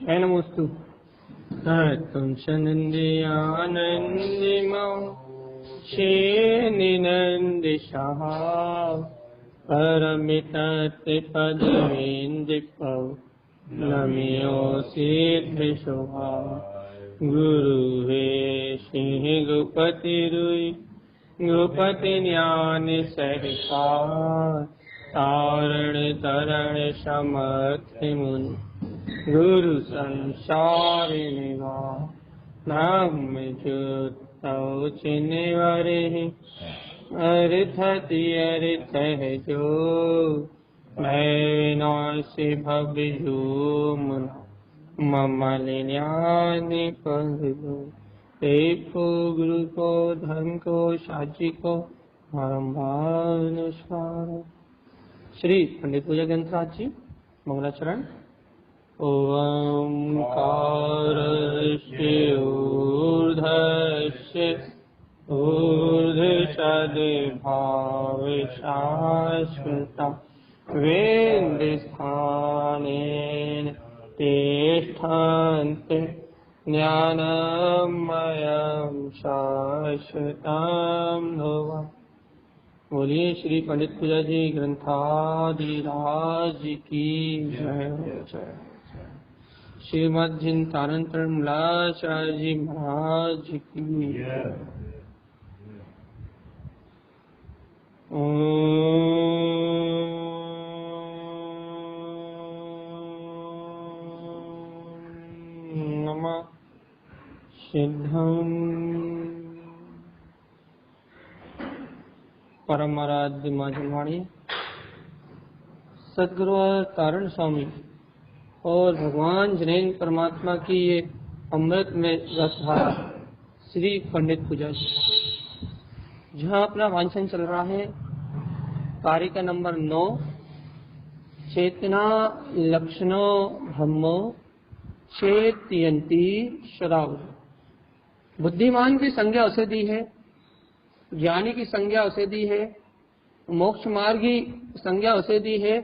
नमोस्तु। तुम सनंदयानंदिमो शेनिनंदिशः परमितत्पदवेन्दिपौ नमियोऽसि त्रिशुभा गुरुवे सिंह गुपतिरुई गुपति ज्ञान सरिता तारण तरण समर्थ मुन गुरु संसारिणिवा नाम जुतौ चिन्वरे अर्थति अर्थ है जो मैं विनाशी भविजो मुना ममलिन्यानि पहलो देखो गुरु को धर्म को साची को बारंबार नमस्कार। श्री पंडित पूजा ग्रंथराज जी मंगलाचरण। ओंकारस्य ऊर्ध्वस्य ऊर्ध्वसद्भाव शाश्वतं वेदस्थानेन तिष्ठन्ति ज्ञानमयं शाश्वतं ध्रुवम्। बोलिए श्री पंडित पूजा जी ग्रंथाधिराज की जय। श्रीमद् चिंतानंतर मूलाचार्य जी महाराज की जय। नमः सिद्धं परम आराध्य माधवाणी सदगुरु तारण स्वामी और भगवान जैन परमात्मा की ये अमृत में रसधारा श्री पंडित पूजा जी, जहाँ अपना वांछन चल रहा है कार्य का नंबर 9 चेतना लक्षणो धम्मो चेतयन्ति सदाव। बुद्धिमान की संज्ञा उसे दी है, ज्ञानी की संज्ञा उसे दी है, मोक्ष मार्गी संज्ञा उसे दी है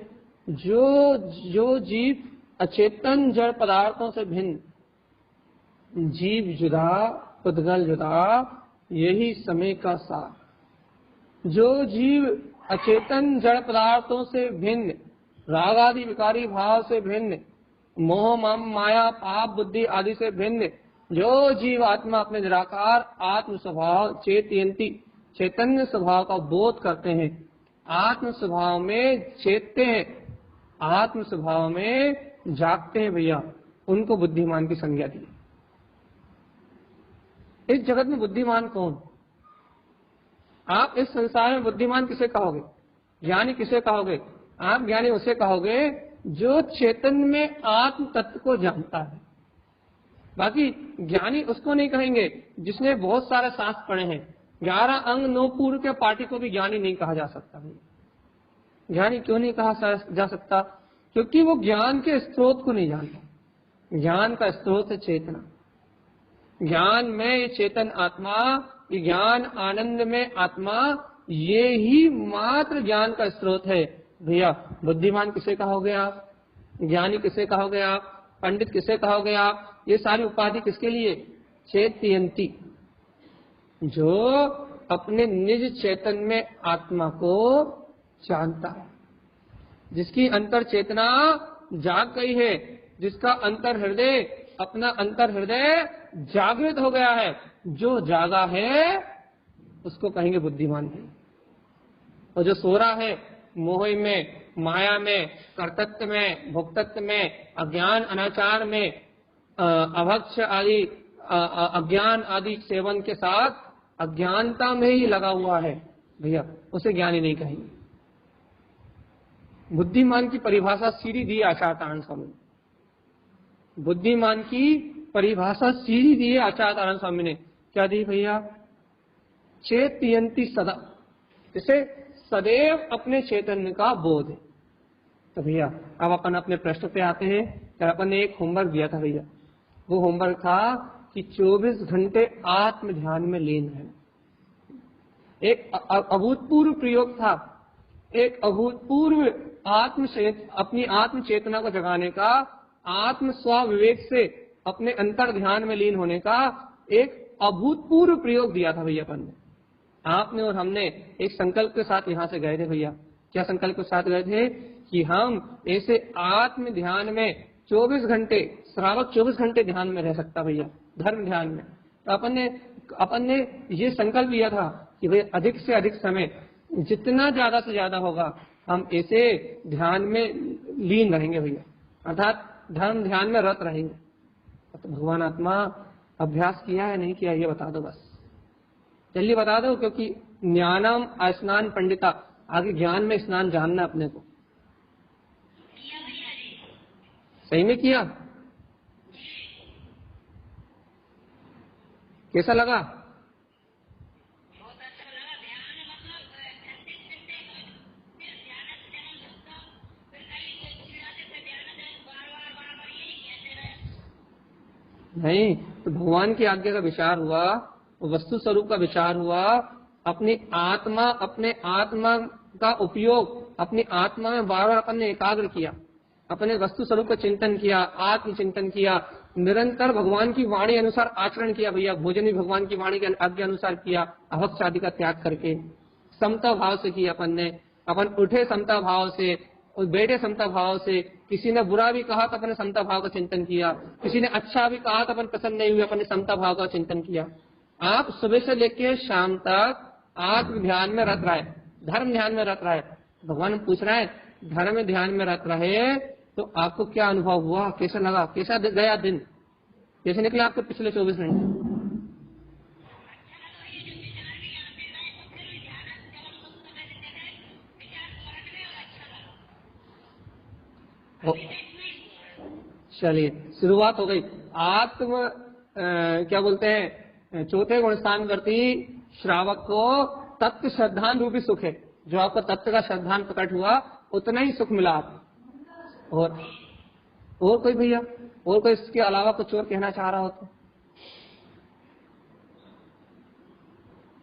जो जीव अचेतन जड़ पदार्थों से भिन्न, जीव जुदा पुद्गल जुदा, यही समय का सार। जो जीव अचेतन जड़ पदार्थों से भिन्न, राग आदि विकारी भाव से भिन्न, मोह मम माया पाप बुद्धि आदि से भिन्न, जो जीव आत्मा अपने निराकार आत्म स्वभाव चेतयन्ति चैतन्य स्वभाव का बोध करते हैं, आत्म स्वभाव में चेतते हैं, आत्म स्वभाव में जागते हैं, भैया उनको बुद्धिमान की संज्ञा दी। इस जगत में बुद्धिमान कौन? आप इस संसार में बुद्धिमान किसे कहोगे? ज्ञानी किसे कहोगे? आप ज्ञानी उसे कहोगे जो चेतन में आत्म तत्व को जानता है। बाकी ज्ञानी उसको नहीं कहेंगे जिसने बहुत सारे शास्त्र पढ़े हैं। 11 अंग 9 पूर्व के पार्टी को भी ज्ञानी नहीं कहा जा सकता। ज्ञानी क्यों नहीं कहा जा सकता? क्योंकि वो ज्ञान के स्रोत को नहीं जानता। ज्ञान का स्रोत है चेतना। ज्ञान में ये चेतन आत्मा, ये ज्ञान आनंद में आत्मा, ये ही मात्र ज्ञान का स्रोत है। भैया बुद्धिमान किसे कहोगे आप? ज्ञानी किसे कहोगे आप? पंडित किसे कहोगे आप? ये सारी उपाधि किसके लिए? चेतयन्ति, जो अपने निज चेतन में आत्मा को जानता है, जिसकी अंतर चेतना जाग गई है, जिसका अंतर हृदय अपना अंतर हृदय जागृत हो गया है। जो जागा है उसको कहेंगे बुद्धिमान है। और जो सो रहा है मोह में, माया में, कर्तृत्व में, भोक्तृत्व में, अज्ञान अनाचार में, अभक्ष आदि अज्ञान आदि सेवन के साथ अज्ञानता में ही लगा हुआ है, भैया उसे ज्ञानी नहीं कहेंगे। बुद्धिमान की परिभाषा सीधी दी आचार्य तारण स्वामी। बुद्धिमान की परिभाषा सीधी दी है आचार्य तारण स्वामी ने। क्या दी भैया? चेतयन्ति सदा, इसे सदैव अपने चैतन्य का बोध है। तो भैया अब अपन अपने प्रश्न पे आते हैं। तो अपन ने एक होमवर्क दिया था भैया, वो होमवर्क था कि 24 घंटे आत्म ध्यान में लीन है। एक अभूतपूर्व प्रयोग था, एक अभूतपूर्व अपनी आत्म चेतना को जगाने का आत्म स्व विवेक से अपने अंतर ध्यान में लीन होने का एक अभूतपूर्व प्रयोग दिया था भैया अपन ने। आपने और हमने एक संकल्प के साथ यहाँ से गए थे भैया। क्या संकल्प के साथ गए थे कि हम ऐसे आत्म ध्यान में 24 घंटे, श्रावक 24 घंटे ध्यान में रह सकता भैया, धर्म ध्यान में। तो अपन ने ये संकल्प लिया था कि भाई अधिक से अधिक समय, जितना ज्यादा से ज्यादा होगा, हम ऐसे ध्यान में लीन रहेंगे भैया, अर्थात धर्म ध्यान में रत रहेंगे। तो भगवान आत्मा अभ्यास किया है नहीं किया, ये बता दो बस, जल्दी बता दो, क्योंकि ज्ञानम स्नान पंडिता, आगे ज्ञान में स्नान जानना अपने को। सही में किया? कैसा लगा? नहीं तो भगवान की आज्ञा का विचार हुआ, वस्तु स्वरूप का विचार हुआ, अपने आत्मा का उपयोग अपनी आत्मा में बार बार अपन ने एकाग्र किया, अपने वस्तु स्वरूप का चिंतन किया, आत्म चिंतन किया, निरंतर भगवान की वाणी अनुसार आचरण किया भैया। भोजन भी भगवान की वाणी के आज्ञा अनुसार किया, अभक्ष आदि का त्याग करके समता भाव से किया अपन ने। अपन उठे समता भाव से और बैठे समता भाव से। किसी ने बुरा भी कहा तो अपने समता भाव का चिंतन किया, किसी ने अच्छा भी कहा तो अपन प्रसन्न नहीं हुए, अपने समता भाव का चिंतन किया। आप सुबह से लेकर शाम तक आत्म ध्यान में रत रहे, धर्म ध्यान में रत रहे। भगवान पूछ रहे हैं धर्म ध्यान में रत रहे तो आपको क्या अनुभव हुआ, कैसा लगा, कैसा गया दिन, कैसे निकले आपके पिछले 24 घंटे? चलिए शुरुआत हो गई। आत्म क्या बोलते हैं, चौथे गुण स्थान करती श्रावक को तत्व श्रद्धान रूपी सुख है। जो आपका तत्व का श्रद्धान प्रकट हुआ उतना ही सुख मिला आपको। और कोई भैया, और कोई इसके अलावा कुछ और कहना चाह रहा हो तो?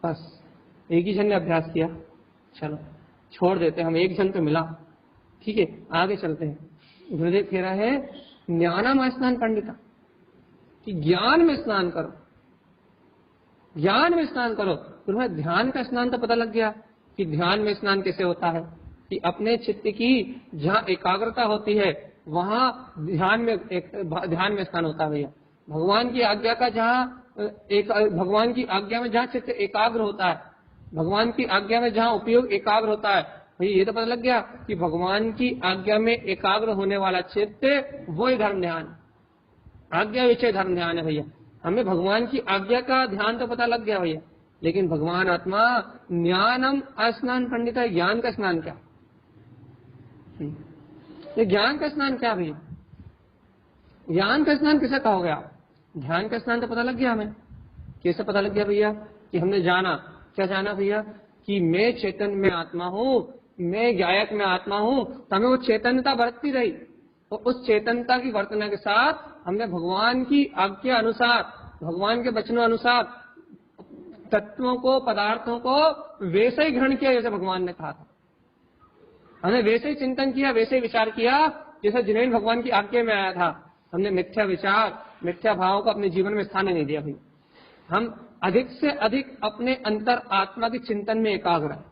बस एक ही जन ने अभ्यास किया, चलो छोड़ देते हम, एक जन तो मिला, ठीक है आगे चलते हैं। गुरुदेव कह रहा है ज्ञानम स्नान पंडिता, कि ज्ञान में स्नान करो, ज्ञान में स्नान करो। तुम्हें ध्यान का स्नान तो पता लग गया कि ध्यान में स्नान कैसे होता है, कि अपने चित्त की जहाँ एकाग्रता होती है वहां ध्यान में स्नान होता है भैया। भगवान की आज्ञा का भगवान की आज्ञा में जहाँ चित्त एकाग्र होता है, भगवान की आज्ञा में जहाँ उपयोग एकाग्र होता है भैया, ये तो पता लग गया कि भगवान की आज्ञा में एकाग्र होने वाला चित्त वही धर्म ध्यान, आज्ञा विषय धर्म ध्यान है भैया। हमें भगवान की आज्ञा का ध्यान तो पता लग गया भैया, लेकिन भगवान आत्मा ज्ञानम स्नान पंडिता, ज्ञान का स्नान क्या? ये ज्ञान का स्नान क्या भैया? ज्ञान का स्नान किसे कहोगे आप? ध्यान का स्नान तो पता लग गया हमें। कैसे पता लग गया भैया? कि हमने जाना, क्या जाना भैया? कि मैं चेतन में आत्मा हूँ, मैं गायक में आत्मा हूँ। तो हमें वो चेतनता बरतती रही, और उस चेतनता की वर्तना के साथ हमने भगवान की आज्ञा अनुसार, भगवान के वचनों अनुसार तत्वों को, पदार्थों को वैसे ही ग्रहण किया जैसे भगवान ने कहा था। हमने वैसे ही चिंतन किया, वैसे ही विचार किया जैसे जिन्हें भगवान की आज्ञा में आया था। हमने मिथ्या विचार, मिथ्या भावों को अपने जीवन में स्थान नहीं दिया भाई। हम अधिक से अधिक अपने अंतर आत्मा के चिंतन में एकाग्र है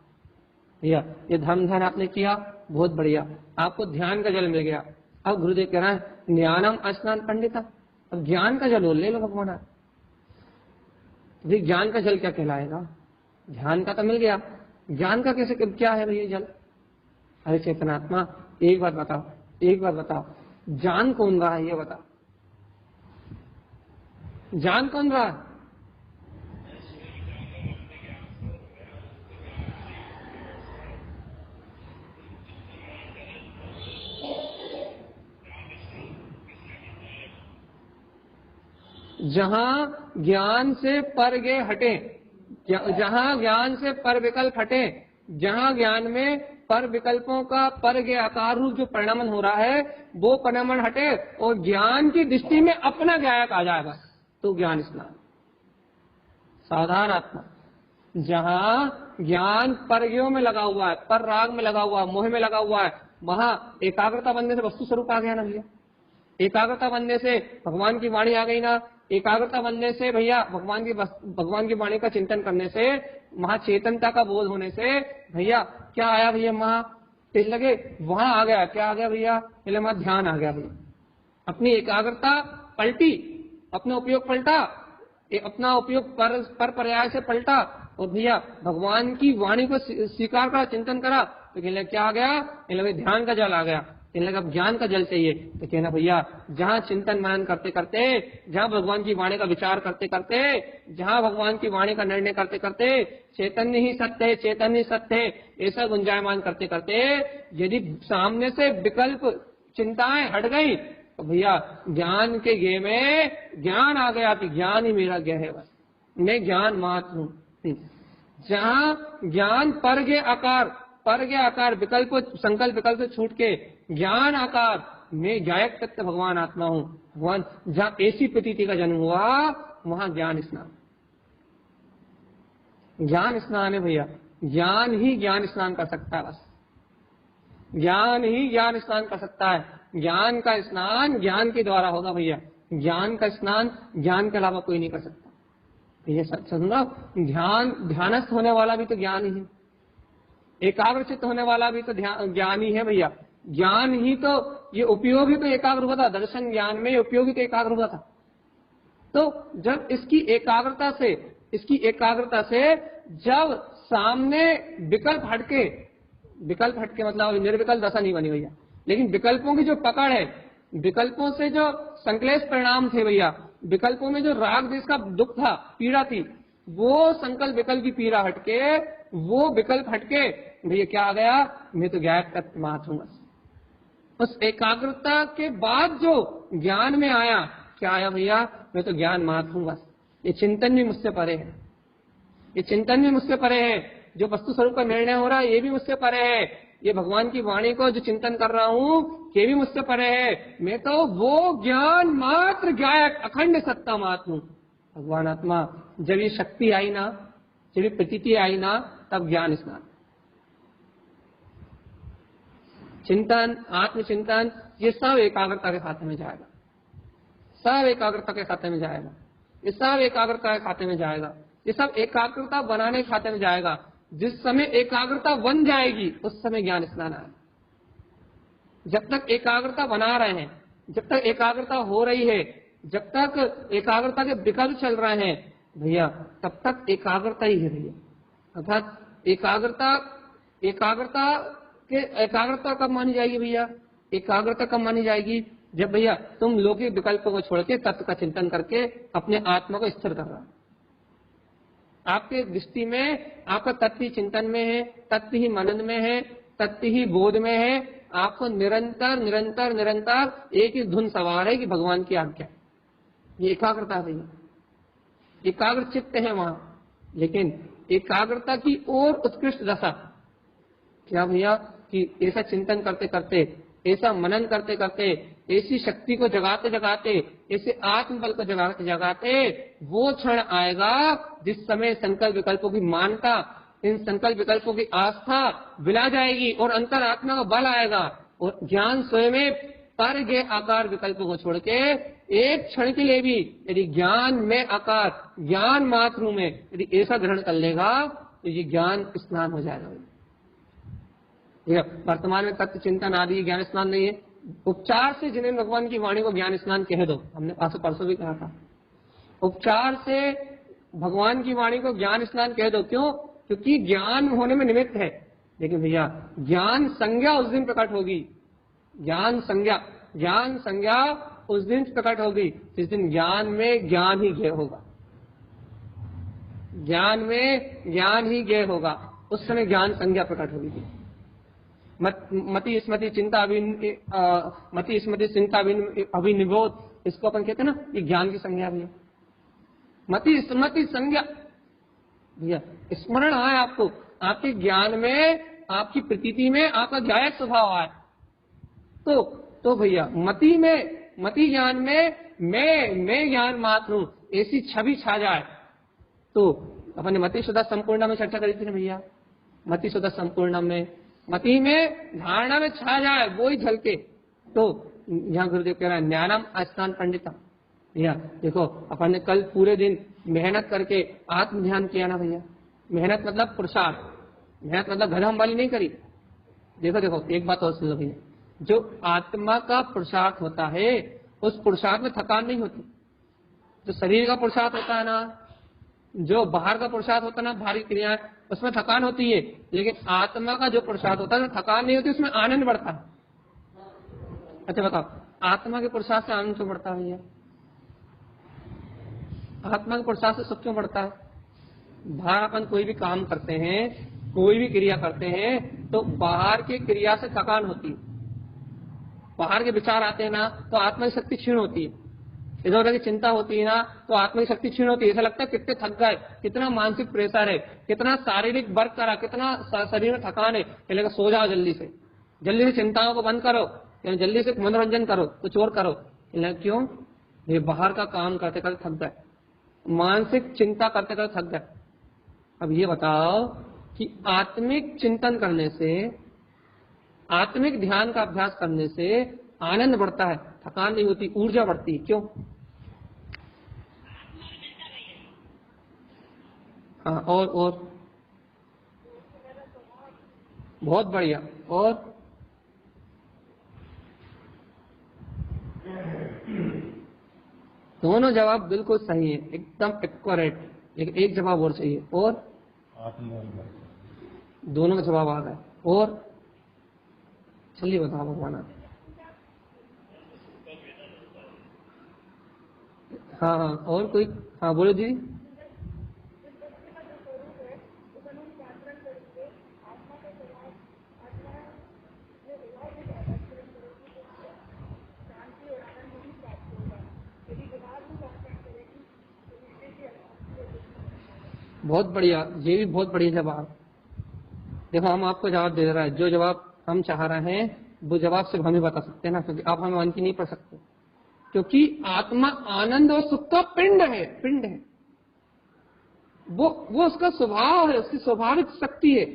भैया। ये धर्म ध्यान आपने किया, बहुत बढ़िया, आपको ध्यान का जल मिल गया। अब गुरुदेव कह रहे हैं ज्ञानम स्नान पंडिता, अब ज्ञान का जल ले लो भगवान। ज्ञान का जल क्या कहलाएगा? ध्यान का तो मिल गया, ज्ञान का कैसे, क्या है भैया जल? अरे चेतनात्मा एक बात बताओ, जान कौन रहा है ये बताओ, जान कौन रहा है? जहां ज्ञान से पर गे हटे, जहां ज्ञान से पर विकल्प हटे, जहां ज्ञान में पर विकल्पों का पर गे आकार रूप जो परिणामन हो रहा है वो परिणामन हटे और ज्ञान की दृष्टि में अपना गायक आ जाएगा, तो ज्ञान स्नान। साधारण आत्मा जहां ज्ञान परगियों में लगा हुआ है, पर राग में लगा हुआ है, मोह में लगा हुआ है, वहां एकाग्रता बनने से वस्तु स्वरूप आ गया ना भैया। एकाग्रता बनने से भगवान की वाणी आ गई ना, एकाग्रता बनने से भैया भगवान की वाणी का चिंतन करने से, महाचेतनता का बोध होने से भैया क्या आया भैया, तेज लगे वहां आ गया, क्या आ गया भैया, पहले वहां ध्यान आ गया भैया, अपनी एकाग्रता पलटी, अपना उपयोग पलटा, अपना उपयोग पर पर्याय से पलटा और भैया भगवान की वाणी को स्वीकार करा, चिंतन करा, तो कहने क्या आ गया, कहने ध्यान का जल आ गया, कहने लगा अब ज्ञान का जल चाहिए, तो कहना भैया जहां चिंतन मनन करते करते, जहां भगवान की वाणी का विचार करते करते, जहां भगवान की वाणी का निर्णय करते करते चैतन्य ही सत्य है, चैतन्य ही सत्य है, ऐसा गुंजायमान करते करते यदि सामने से विकल्प चिंताएं हट गई तो भैया ज्ञान के गे में ज्ञान आ गया कि ज्ञान ही मेरा ज्ञ है, बस मैं ज्ञान मात्र हूं। जहां ज्ञान पर गे आकार विकल्प संकल्प विकल्प से छूट के ज्ञान आकार में गायक तत्व भगवान आत्मा हूं, भगवान जहां ऐसी प्रतीति का जन्म हुआ वहां ज्ञान स्नान है भैया, ज्ञान ही ज्ञान स्नान कर सकता है, बस ज्ञान ही ज्ञान स्नान कर सकता है, ज्ञान का स्नान ज्ञान के द्वारा होगा भैया, ज्ञान का स्नान ज्ञान के अलावा कोई नहीं कर सकता भैया। समझो ध्यानस्थ होने वाला भी तो ज्ञान ही है, एकाग्रचित होने वाला भी तो ज्ञान ही है भैया, ज्ञान ही तो ये उपयोगी तो एकाग्र हुआ था, दर्शन ज्ञान में उपयोगी तो एकाग्र हुआ था। तो जब इसकी एकाग्रता से जब सामने विकल्प हटके मतलब निर्विकल्प दशा नहीं बनी भैया, लेकिन विकल्पों की जो पकड़ है, विकल्पों से जो संक्लेश परिणाम थे भैया, विकल्पों में जो राग देश का दुख था, पीड़ा थी, वो संकल्प विकल्प की पीड़ा हटके, वो विकल्प हटके भैया क्या आ गया, मैं तो ज्ञायक तत्व मात्र हूं, बस उस एकाग्रता के बाद जो ज्ञान में आया, क्या आया भैया, मैं तो ज्ञान मात्र हूं, बस ये चिंतन भी मुझसे परे है, ये चिंतन भी मुझसे परे है, जो वस्तु स्वरूप का निर्णय हो रहा है ये भी मुझसे परे है, ये भगवान की वाणी को जो चिंतन कर रहा हूं ये भी मुझसे परे है, मैं तो वो ज्ञान मात्र गायक अखंड सत्ता मात्र हूं, भगवान आत्मा। जब ये शक्ति आई ना, जब ये प्रतीति आई ना, तब ज्ञान स्नान, चिंतन, आत्मचिंतन, ये सब एकाग्रता के खाते में जाएगा, सब एकाग्रता के खाते में जाएगा, ये सब एकाग्रता के खाते में जाएगा, ये सब एकाग्रता बनाने के खाते में जाएगा। जिस समय एकाग्रता बन जाएगी उस समय ज्ञान स्नान आएगा। जब तक एकाग्रता बना रहे हैं, जब तक एकाग्रता हो रही है, जब तक एकाग्रता के विकल्प चल रहे हैं भैया, तब तक एकाग्रता ही है भैया। अर्थात एकाग्रता कब मानी जाएगी भैया, एकाग्रता कब मानी जाएगी, जब भैया तुम लौकिक विकल्पों को छोड़ के तत्व का चिंतन करके अपने आत्मा को स्थिर कर रहा है। आपके दृष्टि में आपका तत्व ही चिंतन में है, तत्व ही मनन में है, तत्व ही बोध में है, आपको निरंतर निरंतर निरंतर एक ही धुन सवार है कि भगवान की आज्ञा, ये एकाग्रता है भैया, एकाग्र चित्त है वहां। लेकिन एकाग्रता की और उत्कृष्ट दशा क्या भैया, कि ऐसा चिंतन करते करते, ऐसा मनन करते करते, ऐसी शक्ति को जगाते जगाते, ऐसे आत्मबल को जगाते जगाते वो क्षण आएगा जिस समय संकल्प विकल्पों की मानता, इन संकल्प विकल्पों की आस्था विला जाएगी और अंतर आत्मा का बल आएगा और ज्ञान स्वयं में पर गे आकार विकल्पों को छोड़ के एक क्षण के लिए भी यदि ज्ञान में आकार, ज्ञान मात्र में यदि ऐसा ग्रहण कर लेगा तो ये ज्ञान स्नान हो जाएगा। वर्तमान में तत्व चिंतन आदि ज्ञान स्नान नहीं है, उपचार से जिन्हें भगवान की वाणी को ज्ञान स्नान कह दो, हमने परसों भी कहा था, उपचार से भगवान की वाणी को ज्ञान स्नान कह दो। क्यों? क्योंकि ज्ञान होने में निमित्त है, लेकिन भैया ज्ञान संज्ञा उस दिन प्रकट होगी, ज्ञान संज्ञा उस दिन प्रकट होगी जिस दिन ज्ञान में ज्ञान ही ज्ञेय होगा, ज्ञान में ज्ञान ही ज्ञेय होगा, उस समय ज्ञान संज्ञा प्रकट होगी। मति स्मृति चिंता अभिनिबोध, इसको अपन कहते हैं ना, ये ज्ञान की संज्ञा भी है। मति स्मृति संज्ञा भैया, स्मरण आए आपको, आपके ज्ञान में, आपकी प्रतीति में आपका गायक स्वभाव आए, तो भैया मति ज्ञान में मैं ज्ञान मात्र हूं ऐसी छवि छा जाए, तो अपन ने मति सुधा संपूर्ण में चर्चा करी थी ना भैया, मति सुधा संपूर्ण में मति में धारणा में छा जाए वो ही झलके, तो यहाँ गुरुदेव कह रहा है ज्ञानम अस्नान पंडितम। भैया देखो, अपन ने कल पूरे दिन मेहनत करके आत्म ध्यान किया ना भैया। मेहनत मतलब पुरुषार्थ, मेहनत मतलब गधम वाली नहीं करी। देखो देखो एक बात और सुन लो भैया, जो आत्मा का पुरुषार्थ होता है उस पुरुषार्थ में थकान नहीं होती। जो शरीर का पुरुषार्थ होता है ना, जो बाहर का पुरुषार्थ होता है ना, भारी क्रियाएं, उसमें थकान होती है। लेकिन आत्मा का जो पुरुषार्थ होता है थकान नहीं होती, उसमें आनंद बढ़ता है। अच्छा बताओ, आत्मा के पुरुषार्थ से आनंद क्यों बढ़ता है भैया? आत्मा के पुरुषार्थ से सुख क्यों बढ़ता है? बाहर अपन कोई भी काम करते हैं, कोई भी क्रिया करते हैं, तो बाहर की क्रिया से थकान होती है। बाहर के विचार आते हैं ना तो आत्मा की शक्ति क्षीण होती है। इधर उधर की चिंता होती है ना तो आत्मा की शक्ति क्षीण होती है। ऐसा लगता है कितने थक गए, कितना मानसिक प्रेशर है, कितना शारीरिक वर्क करा, कितना शरीर में थकान है। कहलेगा सो जाओ जल्दी से चिंताओं को बंद करो, जल्दी से मनोरंजन करो, कुछ और करो। क्यों? ये बाहर का काम करते करते थक गए, मानसिक चिंता करते करते थक गए। अब ये बताओ कि आत्मिक चिंतन करने से, आत्मिक ध्यान का अभ्यास करने से आनंद बढ़ता है, थकान नहीं होती, ऊर्जा बढ़ती है। क्यों? हाँ और बहुत बढ़िया। और दोनों जवाब बिल्कुल सही है, एकदम एक्यूरेट। लेकिन एक जवाब और चाहिए। और दोनों का जवाब आ गए। और चलिए बताओ भगवान आप। हाँ हाँ और कोई? हाँ बोलो जी। बहुत बढ़िया, ये भी बहुत बढ़िया जवाब। देखो हम आपको जवाब दे रहा है, जो जवाब हम चाह रहे हैं वो जवाब सिर्फ हम ही बता सकते हैं ना, क्योंकि आप हमें मन की नहीं पढ़ सकते। क्योंकि आत्मा आनंद और सुख का पिंड है, पिंड है वो उसका स्वभाव है, उसकी स्वाभाविक शक्ति है।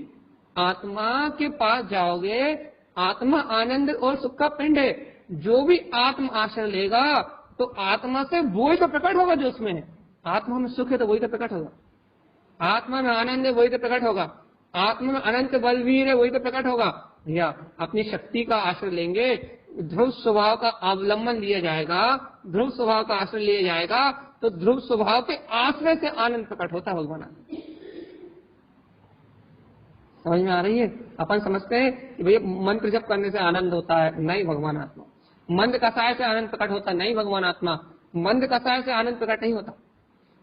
आत्मा के पास जाओगे, आत्मा आनंद और सुख का पिंड है। जो भी आत्म आश्रय लेगा तो आत्मा से वो ही तो प्रकट होगा जो उसमें है। आत्मा में सुख है तो वही तो प्रकट होगा, आत्मा में आनंद है वही तो प्रकट होगा, आत्मा में अनंत बलवीर है वही तो प्रकट होगा। भैया अपनी शक्ति का आश्रय लेंगे, ध्रुव स्वभाव का अवलंबन लिया जाएगा, ध्रुव स्वभाव का आश्रय लिया जाएगा, तो ध्रुव स्वभाव के आश्रय से आनंद प्रकट होता है भगवान। समझ में आ रही है? अपन समझते हैं कि भैया मंत्र जप करने से आनंद होता है, नहीं भगवान आत्मा। मंद कसाय से आनंद प्रकट होता है, नहीं भगवान आत्मा। मंद कसाय से आनंद प्रकट नहीं होता।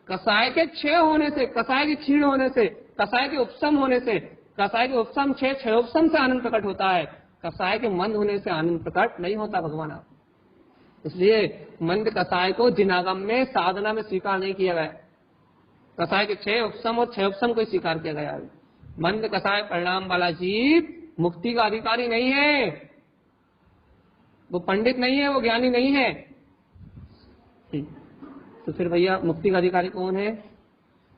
कसाय के क्षय होने से, कसाय के क्षीण होने से, कसाय के उपशम होने से, कसाय के उपशम क्षय उपशम से आनंद प्रकट होता है। कसाय के मंद होने से आनंद प्रकट नहीं होता भगवान आप। इसलिए मंद कसाय को जिनागम में साधना में स्वीकार नहीं किया गया। कसाय के क्षय उपशम और क्षय उपशम को स्वीकार किया गया है। मंद कसाय परिणाम वाला जीव मुक्ति का अधिकारी नहीं है, वो पंडित नहीं है, वो ज्ञानी नहीं है। तो फिर भैया मुक्ति का अधिकारी कौन है?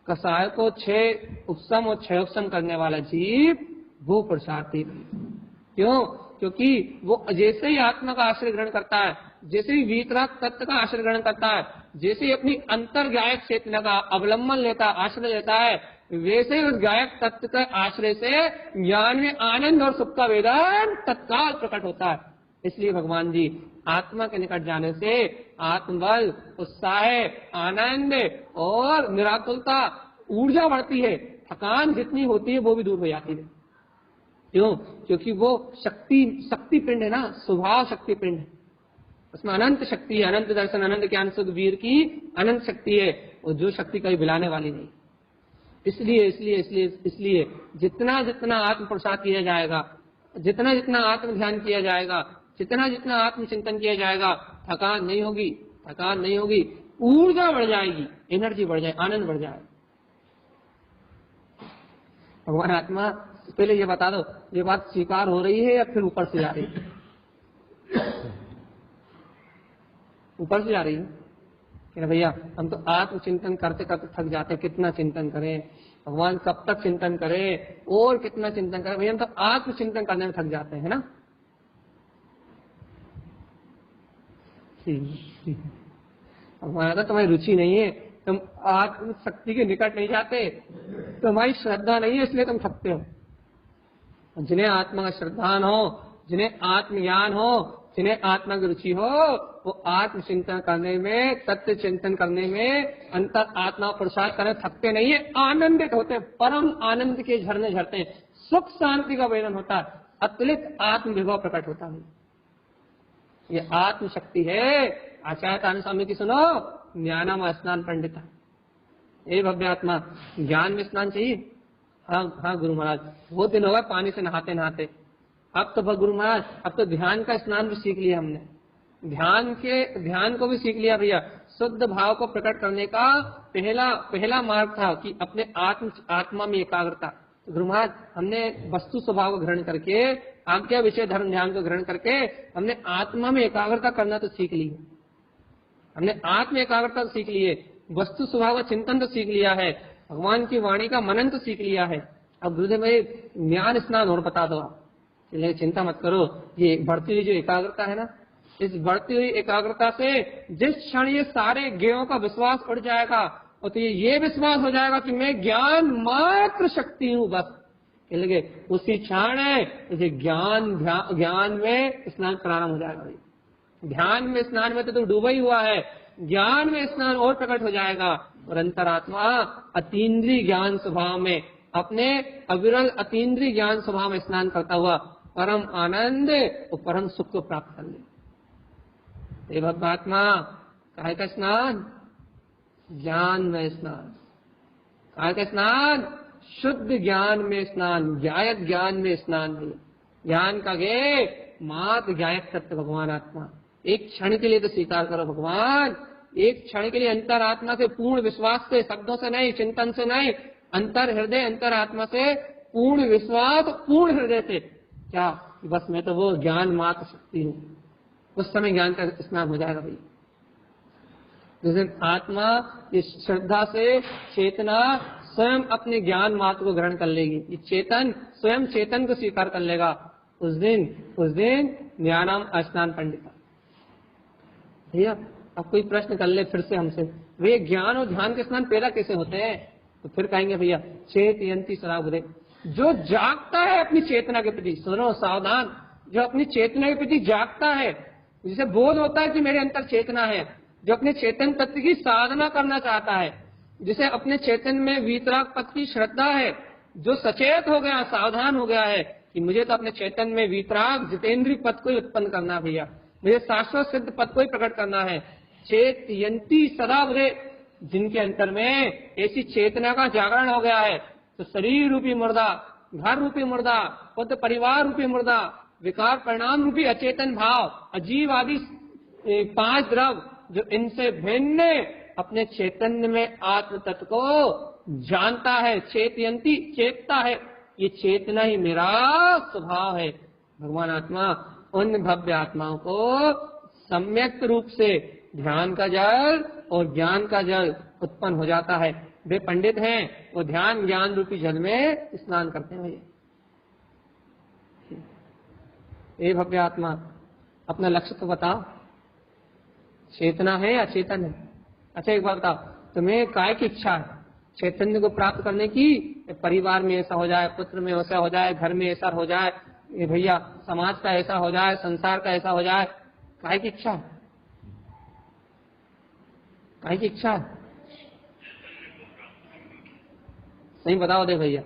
कसाय को क्षय उपशम और क्षय उपशम करने वाला जीव, वो पुरुषार्थी। क्यों? क्योंकि वो जैसे ही आत्मा का आश्रय ग्रहण करता है, जैसे ही वीतराग तत्व का आश्रय ग्रहण करता है, जैसे ही अपनी अंतर गायक चेतना का अवलंबन लेता, आश्रय लेता है, वैसे ही उस गायक तत्व के आश्रय से ज्ञान में आनंद और सुख का वेदन तत्काल प्रकट होता है। इसलिए भगवान जी आत्मा के निकट जाने से आत्मबल, उत्साह, आनंद और निराकुलता, ऊर्जा बढ़ती है। थकान जितनी होती है वो भी दूर हो जाती है। क्यों? क्योंकि वो शक्ति पिंड है ना, स्वभाव शक्ति पिंड है, उसमें अनंत शक्ति है, अनंत दर्शन, अनंत ज्ञान सुख वीर की अनंत शक्ति है, और जो शक्ति कभी बिलाने वाली नहीं। इसलिए इसलिए इसलिए इसलिए जितना जितना आत्म प्रसाद किया जाएगा, जितना जितना आत्म ध्यान किया जाएगा, जितना जितना आत्म चिंतन किया जाएगा, थकान नहीं होगी, थकान नहीं होगी, ऊर्जा बढ़ जाएगी, एनर्जी बढ़ जाएगी, आनंद बढ़ जाएगा। भगवान आत्मा, पहले ये बता दो, ये बात स्वीकार हो रही है या फिर ऊपर से जा रही है? ऊपर से जा रही है कि भैया हम तो आत्म चिंतन करते करते थक जाते हैं, कितना चिंतन करें भगवान, कब तक चिंतन करें और कितना चिंतन करें भैया, हम तो आत्म चिंतन करने में थक जाते हैं ना। हमारा तो तुम्हारी रुचि नहीं है, तुम आत्म शक्ति के निकट नहीं जाते, तुम्हारी श्रद्धा नहीं है इसलिए तुम थकते हो। जिन्हें आत्मा का श्रद्धान हो, जिन्हें आत्मज्ञान हो, जिन्हें आत्मा की रुचि हो, वो आत्म चिंतन करने में, तत्व चिंतन करने में, अंतर आत्मा प्रसाद करने थकते नहीं है, आनंदित होते हैं, परम आनंद के झरने झरते हैं, सुख शांति का वेदन होता है, अतुलित आत्म विभव प्रकट होता है। ये आत्म शक्ति है। आचार्य तानु स्वामी की सुनो, ज्ञानम स्नान पंडिता। ये भव्य आत्मा, ज्ञान में स्नान चाहिए। हाँ गुरु महाराज, वो दिन होगा पानी से नहाते नहाते। अब तो गुरु महाराज, अब तो ध्यान का स्नान भी सीख लिया हमने, ध्यान को भी सीख लिया भैया। शुद्ध भाव को प्रकट करने का पहला मार्ग था कि अपने आत्मा में एकाग्रता। गुरु महाराज, हमने वस्तु स्वभाव को ग्रहण करके, आज्ञा विषय धर्म ध्यान को ग्रहण करके हमने आत्मा में एकाग्रता करना तो सीख ली है। हमने आत्म एकाग्रता तो सीख ली है, वस्तु स्वभाव का चिंतन तो सीख लिया है, भगवान की वाणी का मनन तो सीख लिया है। अब गुरुदेव भाई ज्ञान स्नान और बता दो आप। चलिए चिंता मत करो, ये बढ़ती हुई जो एकाग्रता है ना, इस बढ़ती हुई एकाग्रता से जिस क्षण ये सारे ज्ञों का विश्वास उड़ जाएगा, और तो ये विश्वास हो जाएगा कि मैं ज्ञान मात्र शक्ति हूँ बस, लगे उसी क्षण है ज्ञान में स्नान प्रारंभ हो जाएगा। भाई ध्यान में स्नान में तो डूबा ही हुआ है, ज्ञान में स्नान और प्रकट हो जाएगा, और अंतरात्मा अतीन्द्रिय ज्ञान स्वभाव में, अपने अविरल अतीन्द्रिय ज्ञान स्वभाव में स्नान करता हुआ परम आनंद और परम सुख को प्राप्त कर ले। भगवात्मा काहे का स्नान? ज्ञान में स्नान। काहे का स्नान? शुद्ध ज्ञान में स्नान, ज्ञायत ज्ञान में स्नान। ज्ञान का गे मात ज्ञायक सत्य भगवान आत्मा। एक क्षण के लिए तो स्वीकार करो भगवान, एक क्षण के लिए अंतरात्मा से पूर्ण विश्वास से, शब्दों से नहीं, चिंतन से नहीं, अंतर हृदय अंतरात्मा से पूर्ण विश्वास, पूर्ण हृदय से, क्या बस मैं तो वो ज्ञान मात्र शक्ति हूँ, उस समय ज्ञान का स्नान हो जाएगा भाई। जिस दिन आत्मा इस श्रद्धा से चेतना स्वयं अपने ज्ञान मात्र को ग्रहण कर लेगी, ये चेतन स्वयं चेतन को स्वीकार कर लेगा, उस दिन ज्ञानम स्नान पंडिता। भैया अब कोई प्रश्न कर ले फिर से हमसे, वे ज्ञान और ध्यान के स्नान पैदा कैसे होते हैं? तो फिर कहेंगे भैया चेतयंती सदा बुद्धे, जो जागता है अपनी चेतना के प्रति, सुनो सावधान, जो अपनी चेतना के प्रति जागता है, जिसे बोध होता है कि मेरे अंतर चेतना है, जो अपने चेतन तत्व की साधना करना चाहता है, जिसे अपने चेतन में वीतराग पद की श्रद्धा है, जो सचेत हो गया, सावधान हो गया है कि मुझे तो अपने चेतन में वीतराग जितेंद्रिय पद को ही उत्पन्न करना भैया, मुझे शाश्वत सिद्ध पद को ही प्रकट करना है। चेतयंती सदा बुद्धे, जिनके अंतर में ऐसी चेतना का जागरण हो गया है, तो शरीर रूपी मुर्दा, घर रूपी मुर्दा, पुत्र परिवार रूपी मुर्दा, विकार परिणाम रूपी अचेतन भाव, अजीव आदि 5 द्रव, जो इनसे भिन्न अपने चैतन्य में आत्म तत्व को जानता है, चेतयंती चेतता है, ये चेतना ही मेरा स्वभाव है। भगवान आत्मा उन भव्य आत्माओं को सम्यक रूप से ध्यान का जल और ज्ञान का जल उत्पन्न हो जाता है। वे पंडित हैं, वो ध्यान ज्ञान रूपी जल में स्नान करते हैं। ये भव्य आत्मा, अपना लक्ष्य तो बताओ, चेतना है या चेतन है? अच्छा एक बात बताओ, तुम्हें काय की इच्छा है? चैतन्य को प्राप्त करने की, परिवार में ऐसा हो जाए, पुत्र में ऐसा हो जाए, घर में ऐसा हो जाए, ये भैया समाज का ऐसा हो जाए, संसार का ऐसा हो जाए, काय की इच्छा है? काय की इच्छा है? नहीं बताओ दे भैया।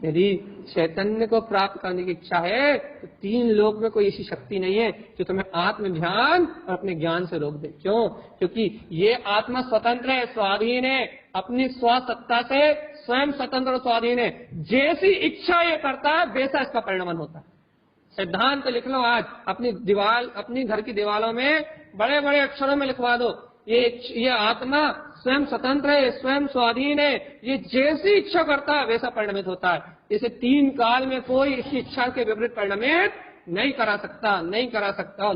यदि चैतन्य को प्राप्त करने की इच्छा है तो 3 लोक में कोई ऐसी शक्ति नहीं है जो तुम्हें आत्म ध्यान और अपने ज्ञान से रोक दे। क्यों? क्योंकि ये आत्मा स्वतंत्र है, स्वाधीन है, अपनी स्वसत्ता से स्वयं स्वतंत्र और स्वाधीन है। जैसी इच्छा ये करता है वैसा इसका परिणमन होता है। सिद्धांत लिख लो आज, अपनी घर की दीवारों में बड़े बड़े अक्षरों में लिखवा दो, ये आत्मा स्वयं स्वतंत्र है, स्वयं स्वाधीन है, ये जैसी इच्छा करता है वैसा परिणमित होता है। इसे 3 काल में कोई इसकी इच्छा के विपरीत परिणमित नहीं करा सकता और नहीं करा सकता।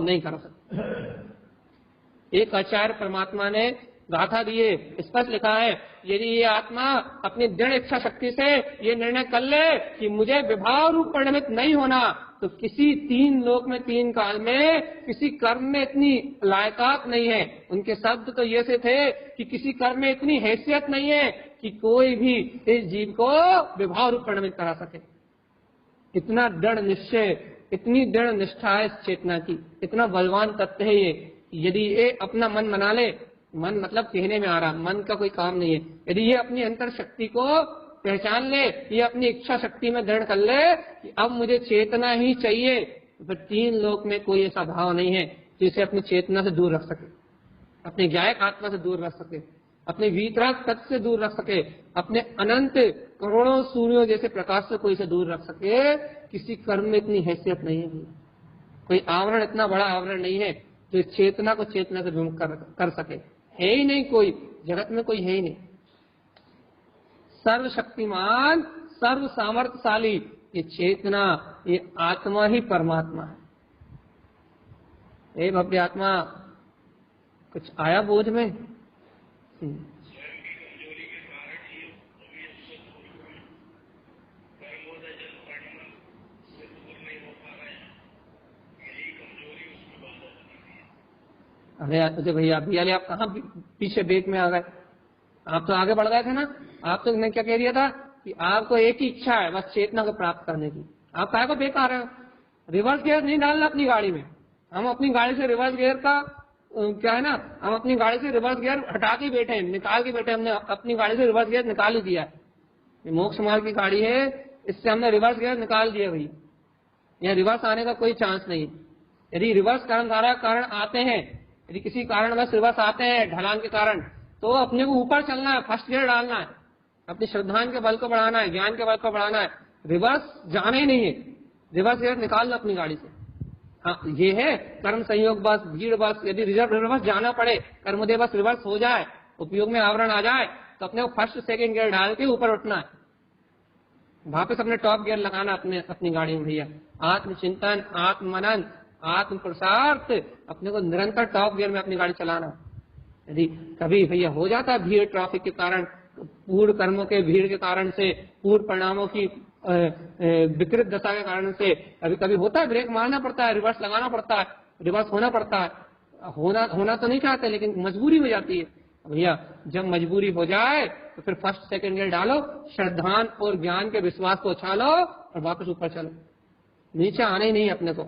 एक आचार्य परमात्मा ने गाथा दिए, स्पष्ट लिखा है, यदि ये आत्मा अपनी दृढ़ इच्छा शक्ति से ये निर्णय कर ले कि मुझे विभाव रूप परिणमित नहीं होना, तो किसी तीन लोक में तीन काल में किसी कर्म में इतनी लायकात नहीं है। उनके शब्द तो ये से थे कि किसी कर्म में इतनी हैसियत नहीं है कि कोई भी इस जीव को विभाव रूप परिणमित करा सके। इतना दृढ़ निश्चय, इतनी दृढ़ निष्ठा है इस चेतना की, इतना बलवान तत्व है ये। यदि ये अपना मन बना ले, मन मतलब कहने में आ रहा, मन का कोई काम नहीं है, यदि ये अपनी अंतर शक्ति को पहचान ले, ये अपनी इच्छा शक्ति में दृढ़ कर ले कि अब मुझे चेतना ही चाहिए, तो फिर तीन लोक में कोई ऐसा भाव नहीं है जिसे अपनी चेतना से दूर रख सके, अपने ज्ञायक आत्मा से दूर रख सके, अपने वीतराग तत्व से दूर रख सके, अपने अनंत करोड़ों सूर्यों जैसे प्रकाश से कोई से दूर रख सके। किसी कर्म में इतनी हैसियत नहीं है, कोई आवरण इतना बड़ा आवरण नहीं है जो चेतना को चेतना से विमुख कर सके। है ही नहीं कोई, जगत में कोई है ही नहीं। सर्वशक्तिमान, सर्व सामर्थ्यशाली ये चेतना, ये आत्मा ही परमात्मा है। हे भव्य आत्मा, कुछ आया बोझ में? अरे भैया भैया आप कहाँ पीछे बेक में आ गए? आप तो आगे बढ़ गए थे ना। आप तो मैं क्या कह दिया था कि आपको एक ही इच्छा है बस चेतना को प्राप्त करने की। आप काय को बेक आ रहे हो? रिवर्स गियर नहीं डालना अपनी गाड़ी में। हम अपनी गाड़ी से रिवर्स गियर का क्या है ना, हम अपनी गाड़ी से रिवर्स गियर हटा के बैठे हैं, निकाल के बैठे। हमने अपनी गाड़ी से रिवर्स गियर निकाल ही दिया है। मोक्ष मार्ग की गाड़ी है, इससे हमने रिवर्स गियर निकाल दिया भाई। यहाँ रिवर्स आने का कोई चांस नहीं। यदि रिवर्स धारा कारण आते हैं, यदि किसी कारण बस रिवर्स आते हैं ढलान के कारण, तो अपने को ऊपर चलना है, फर्स्ट गियर डालना है, अपनी श्रद्धा के बल को बढ़ाना है, ज्ञान के बल को बढ़ाना है। रिवर्स जाना ही नहीं है, रिवर्स गियर निकाल लो अपनी गाड़ी से। हाँ, ये है कर्म संयोग बस, भीड़ बस। यदि रिवर्स जाना पड़े, कर्मोदय बस रिवर्स हो जाए, उपयोग में आवरण आ जाए, तो अपने को फर्स्ट सेकंड गियर डाल के ऊपर उठना है, वापस अपने टॉप गियर लगाना अपनी गाड़ी में भैया। आत्मचिंतन, आत्म मनन, आत्म पुरुषार्थ, अपने को निरंतर टॉप गियर में अपनी गाड़ी चलाना। यदि कभी भैया हो जाता है भीड़, ट्रैफिक के कारण, पूर्व कर्मों के भीड़ के कारण से, पूर्व परिणामों की विकृत दशा के कारण से कभी कभी होता है, ब्रेक मारना पड़ता है, रिवर्स लगाना पड़ता है, रिवर्स होना पड़ता है। होना तो नहीं चाहते, लेकिन मजबूरी हो जाती है भैया। जब मजबूरी हो जाए तो फिर फर्स्ट सेकंड गियर डालो, श्रद्धान और ज्ञान के विश्वास को उछालो और वापस ऊपर चलो। नीचे आना ही नहीं अपने को।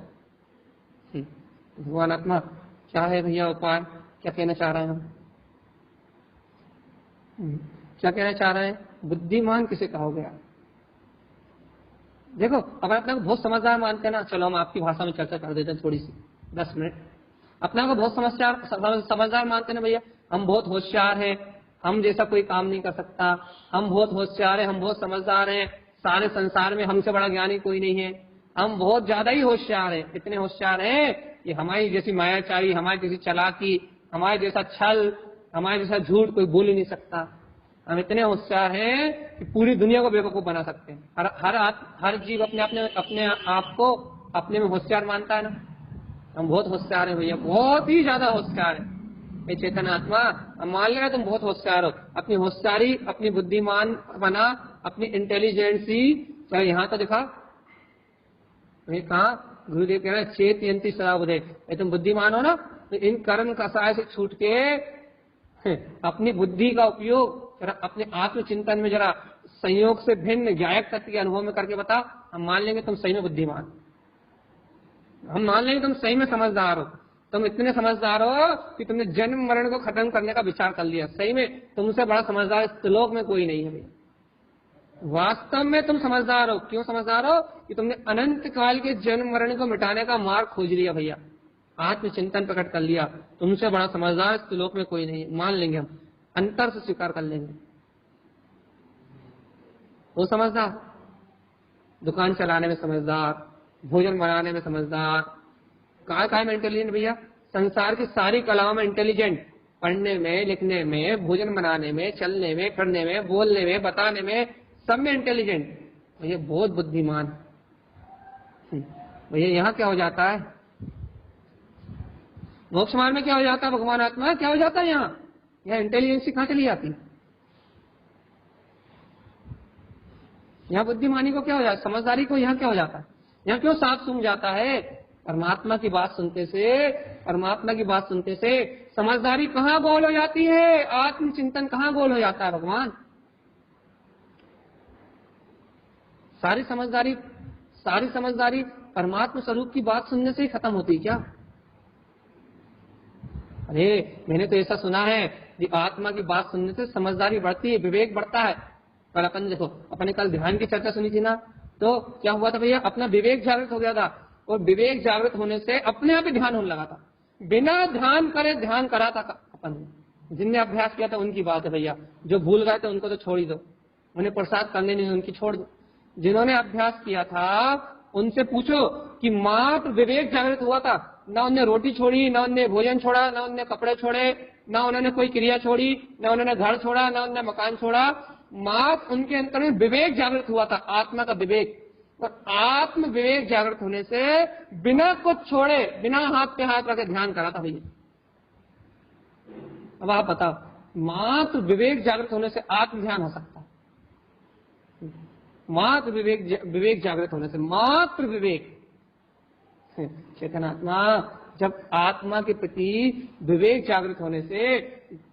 भगवान आत्मा क्या है भैया उपाय? क्या कहना चाह रहे हैं हम? क्या कहना चाह रहे हैं? बुद्धिमान किसे कहोगे आप? देखो, अगर अपने को बहुत समझदार मानते हैं ना, चलो हम आपकी भाषा में चर्चा कर देते हैं थोड़ी सी 10 मिनट। अपने को बहुत समझदार मानते हैं ना भैया, हम बहुत होशियार हैं, हम जैसा कोई काम नहीं कर सकता, हम बहुत होशियार हैं, हम बहुत समझदार हैं, सारे संसार में हमसे बड़ा ज्ञानी कोई नहीं है, हम बहुत ज्यादा ही होशियार हैं। इतने होशियार हैं कि हमारी जैसी मायाचारी, हमारी जैसी चालाकी, हमारे जैसा छल, हमारे जैसा झूठ कोई बोल ही नहीं सकता। हम इतने होशियार हैं कि पूरी दुनिया को बेवकूफ बना सकते हैं। हर जीव अपने आप को अपने में होशियार मानता है ना। हम बहुत होशियार हैं भैया, बहुत ही ज्यादा होशियार है। ये चेतन आत्मा, हम मान लेना तुम बहुत होशियार हो। अपनी होशियारी, अपनी बुद्धिमान बना, अपनी इंटेलिजेंसी चाहे यहाँ तो दिखा। कहा गुरुदेव कह रहे चेत यंती सदा बुधे, तुम बुद्धिमान हो ना, तो इन कर्म कसाय से छूट के अपनी बुद्धि का उपयोग अपने आत्मचिंतन में जरा संयोग से भिन्न ज्ञायक तत्व के अनुभव में करके बता। हम मान लेंगे तुम सही में बुद्धिमान, हम मान लेंगे तुम सही में समझदार हो। तुम इतने समझदार हो कि तुमने जन्म मरण को खत्म करने का विचार कर लिया। सही में तुमसे बड़ा समझदार इस त्रिलोक में कोई नहीं है भैया। वास्तव में तुम समझदार हो। क्यों समझदार हो? कि तुमने अनंत काल के जन्म मरण को मिटाने का मार्ग खोज लिया भैया, आत्मचिंतन प्रकट कर लिया। तुमसे बड़ा समझदार इस त्रिलोक में कोई नहीं है, मान लेंगे हम, अंतर से स्वीकार कर लेंगे। वो समझदार, दुकान चलाने में समझदार, भोजन बनाने में समझदार, काय में इंटेलिजेंट भैया, संसार की सारी कलाओं में इंटेलिजेंट, पढ़ने में, लिखने में, भोजन बनाने में, चलने में, फिरने में, बोलने में, बताने में, सब में इंटेलिजेंट भैया, बहुत बुद्धिमान। भैया यहाँ क्या हो जाता है? मोक्ष मार्ग में क्या हो जाता है? भगवान आत्मा क्या हो जाता है? यहाँ इंटेलिजेंसी कहाँ चली जाती है? यहाँ बुद्धिमानी को क्या हो जाता है? समझदारी को यहाँ क्या हो जाता है? यहाँ क्यों सांप सूंघ जाता है? परमात्मा की बात सुनते से, परमात्मा की बात सुनते से समझदारी कहाँ गोल हो जाती है, आत्मचिंतन कहाँ गोल हो जाता है भगवान। सारी समझदारी परमात्मा स्वरूप की बात सुनने से ही खत्म होती क्या? अरे मैंने तो ऐसा सुना है कि आत्मा की बात सुनने से समझदारी बढ़ती है, विवेक बढ़ता है। पर अपन देखो, अपने कल ध्यान की चर्चा सुनी थी ना, तो क्या हुआ था भैया, अपना विवेक जागृत हो गया था, और विवेक जागृत होने से अपने आप ही ध्यान होने लगा था, बिना ध्यान करे ध्यान करा था अपन। जिनने अभ्यास किया था उनकी बात है भैया, जो भूल गए थे उनको तो छोड़ ही दो, उन्हें प्रसाद करने नहीं, उनकी छोड़ दो। जिन्होंने अभ्यास किया था उनसे पूछो कि मात्र विवेक जागृत हुआ था, ना उन्होंने रोटी छोड़ी, ना उन्होंने भोजन छोड़ा, ना उन्होंने कपड़े छोड़े, ना उन्होंने कोई क्रिया छोड़ी, ना उन्होंने घर छोड़ा, ना उन्होंने मकान छोड़ा, मात्र उनके अंतर में विवेक जागृत हुआ था, आत्मा का विवेक। और आत्म विवेक जागृत होने से बिना कुछ छोड़े, बिना हाथ पे हाथ रखे ध्यान करा था भैया। अब आप बताओ, मात्र विवेक जागृत होने से आत्म ध्यान हो सकता है? मात्र विवेक जागृत होने से, मात्र विवेक। चेतन आत्मा जब आत्मा के प्रति विवेक जागृत होने से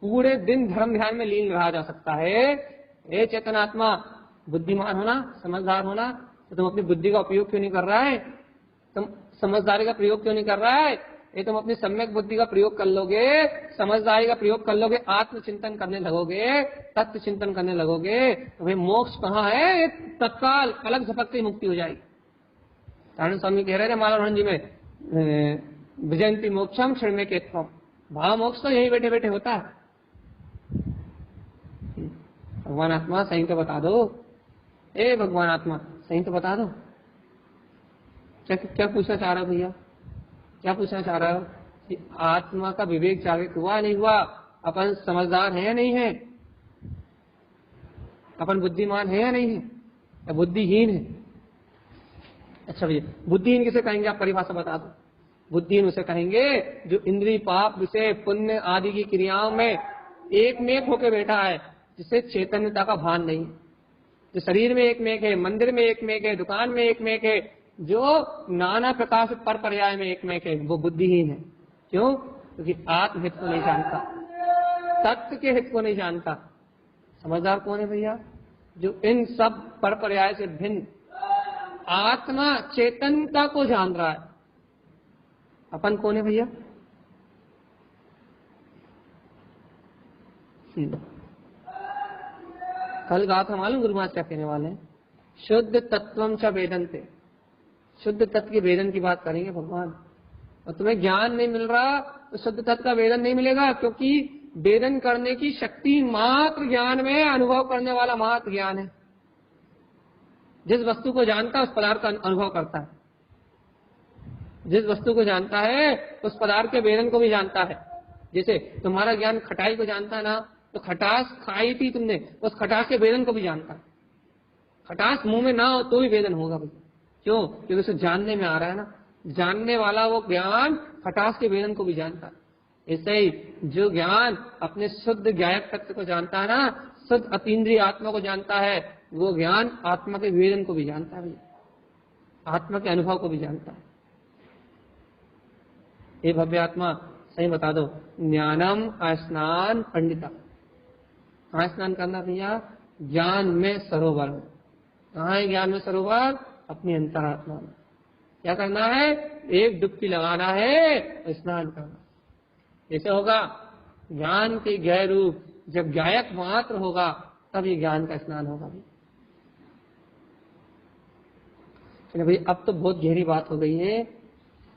पूरे दिन धर्म ध्यान में लीन रहा जा सकता है। ए चेतन आत्मा, बुद्धिमान होना, समझदार होना, तो तुम अपनी बुद्धि का उपयोग क्यों नहीं कर रहा है? तुम समझदारी का प्रयोग क्यों नहीं कर रहा है? ये तुम अपनी सम्यक बुद्धि का प्रयोग कर लोगे, समझदारी का प्रयोग कर लोगे, आत्मचिंतन करने लगोगे, तत्व चिंतन करने लगोगे, तो भाई मोक्ष कहाँ है? तत्काल पलक झपकते ही मुक्ति हो जाएगी। नारायण स्वामी कह रहे थे मालाधरण जी में, विजयंती मोक्षम क्षण के भाव मोक्ष तो यही बैठे बैठे होता है। भगवान आत्मा सही तो बता दो, ए भगवान आत्मा सही तो बता दो, क्या पूछना चाह रहे हो भैया? क्या पूछना चाह रहे हो कि आत्मा का विवेक जागृत हुआ नहीं हुआ? अपन समझदार है या नहीं है? अपन बुद्धिमान है या नहीं है, या बुद्धिहीन है? अच्छा भैया, बुद्धिहीन किसे कहेंगे? आप परिभाषा बता दो। बुद्धिहीन उसे कहेंगे जो इंद्रिय, पाप, विषय, पुण्य आदि की क्रियाओं में एक में होकर बैठा है, जिसे चैतन्यता का भान नहीं। जो शरीर में एक में है, मंदिर में एक में है, दुकान में एक में है, जो नाना प्रकार से पर पर्याय में एक में है, वो बुद्धिहीन है। क्यों? क्योंकि आत्महित को नहीं जानता, तत्व के हित को नहीं जानता। समझदार कौन है भैया? जो इन सब पर पर्याय से भिन्न आत्मा चेतनता को जान रहा है। अपन कौन है भैया? कल गाथा मालूम गुरु महाराज क्या कहने वाले हैं? शुद्ध तत्वम च वेदन्ते, शुद्ध तत्व के वेदन की बात करेंगे भगवान। और तुम्हें ज्ञान नहीं मिल रहा तो शुद्ध तत्व का वेदन नहीं मिलेगा, क्योंकि वेदन करने की शक्ति मात्र ज्ञान में, अनुभव करने वाला मात्र ज्ञान है। जिस वस्तु को जानता है उस पदार्थ का अनुभव करता है, जिस वस्तु को जानता है उस पदार्थ के वेदन को भी जानता है। जैसे तुम्हारा ज्ञान खटाई को जानता है ना, तो खटास खाई थी तुमने, उस खटास के वेदन को भी जानता है। खटास मुंह में ना हो तो भी वेदन होगा भाई। क्यों? क्योंकि उसे जानने में आ रहा है ना, जानने वाला वो ज्ञान खटास के वेदन को भी जानता है। ऐसे ही जो ज्ञान अपने शुद्ध ज्ञायक तत्व को जानता है ना, शुद्ध अतीन्द्रिय आत्मा को जानता है, वो ज्ञान आत्मा के वेदन को भी जानता है, आत्मा के अनुभव को भी जानता है। ये भव्य आत्मा सही बता दो, ज्ञानम स्नान पंडिता। कहाँ स्नान करना भैया? ज्ञान में सरोवर में। कहाँ है ज्ञान में सरोवर? अपनी अंतरात्मा में। क्या करना है? एक डुबकी लगाना है, स्नान करना। ऐसे होगा ज्ञान के गहरे रूप, जब ज्ञायक मात्र होगा तब ये ज्ञान का स्नान होगा भी। चलो भाई, अब तो बहुत गहरी बात हो गई है।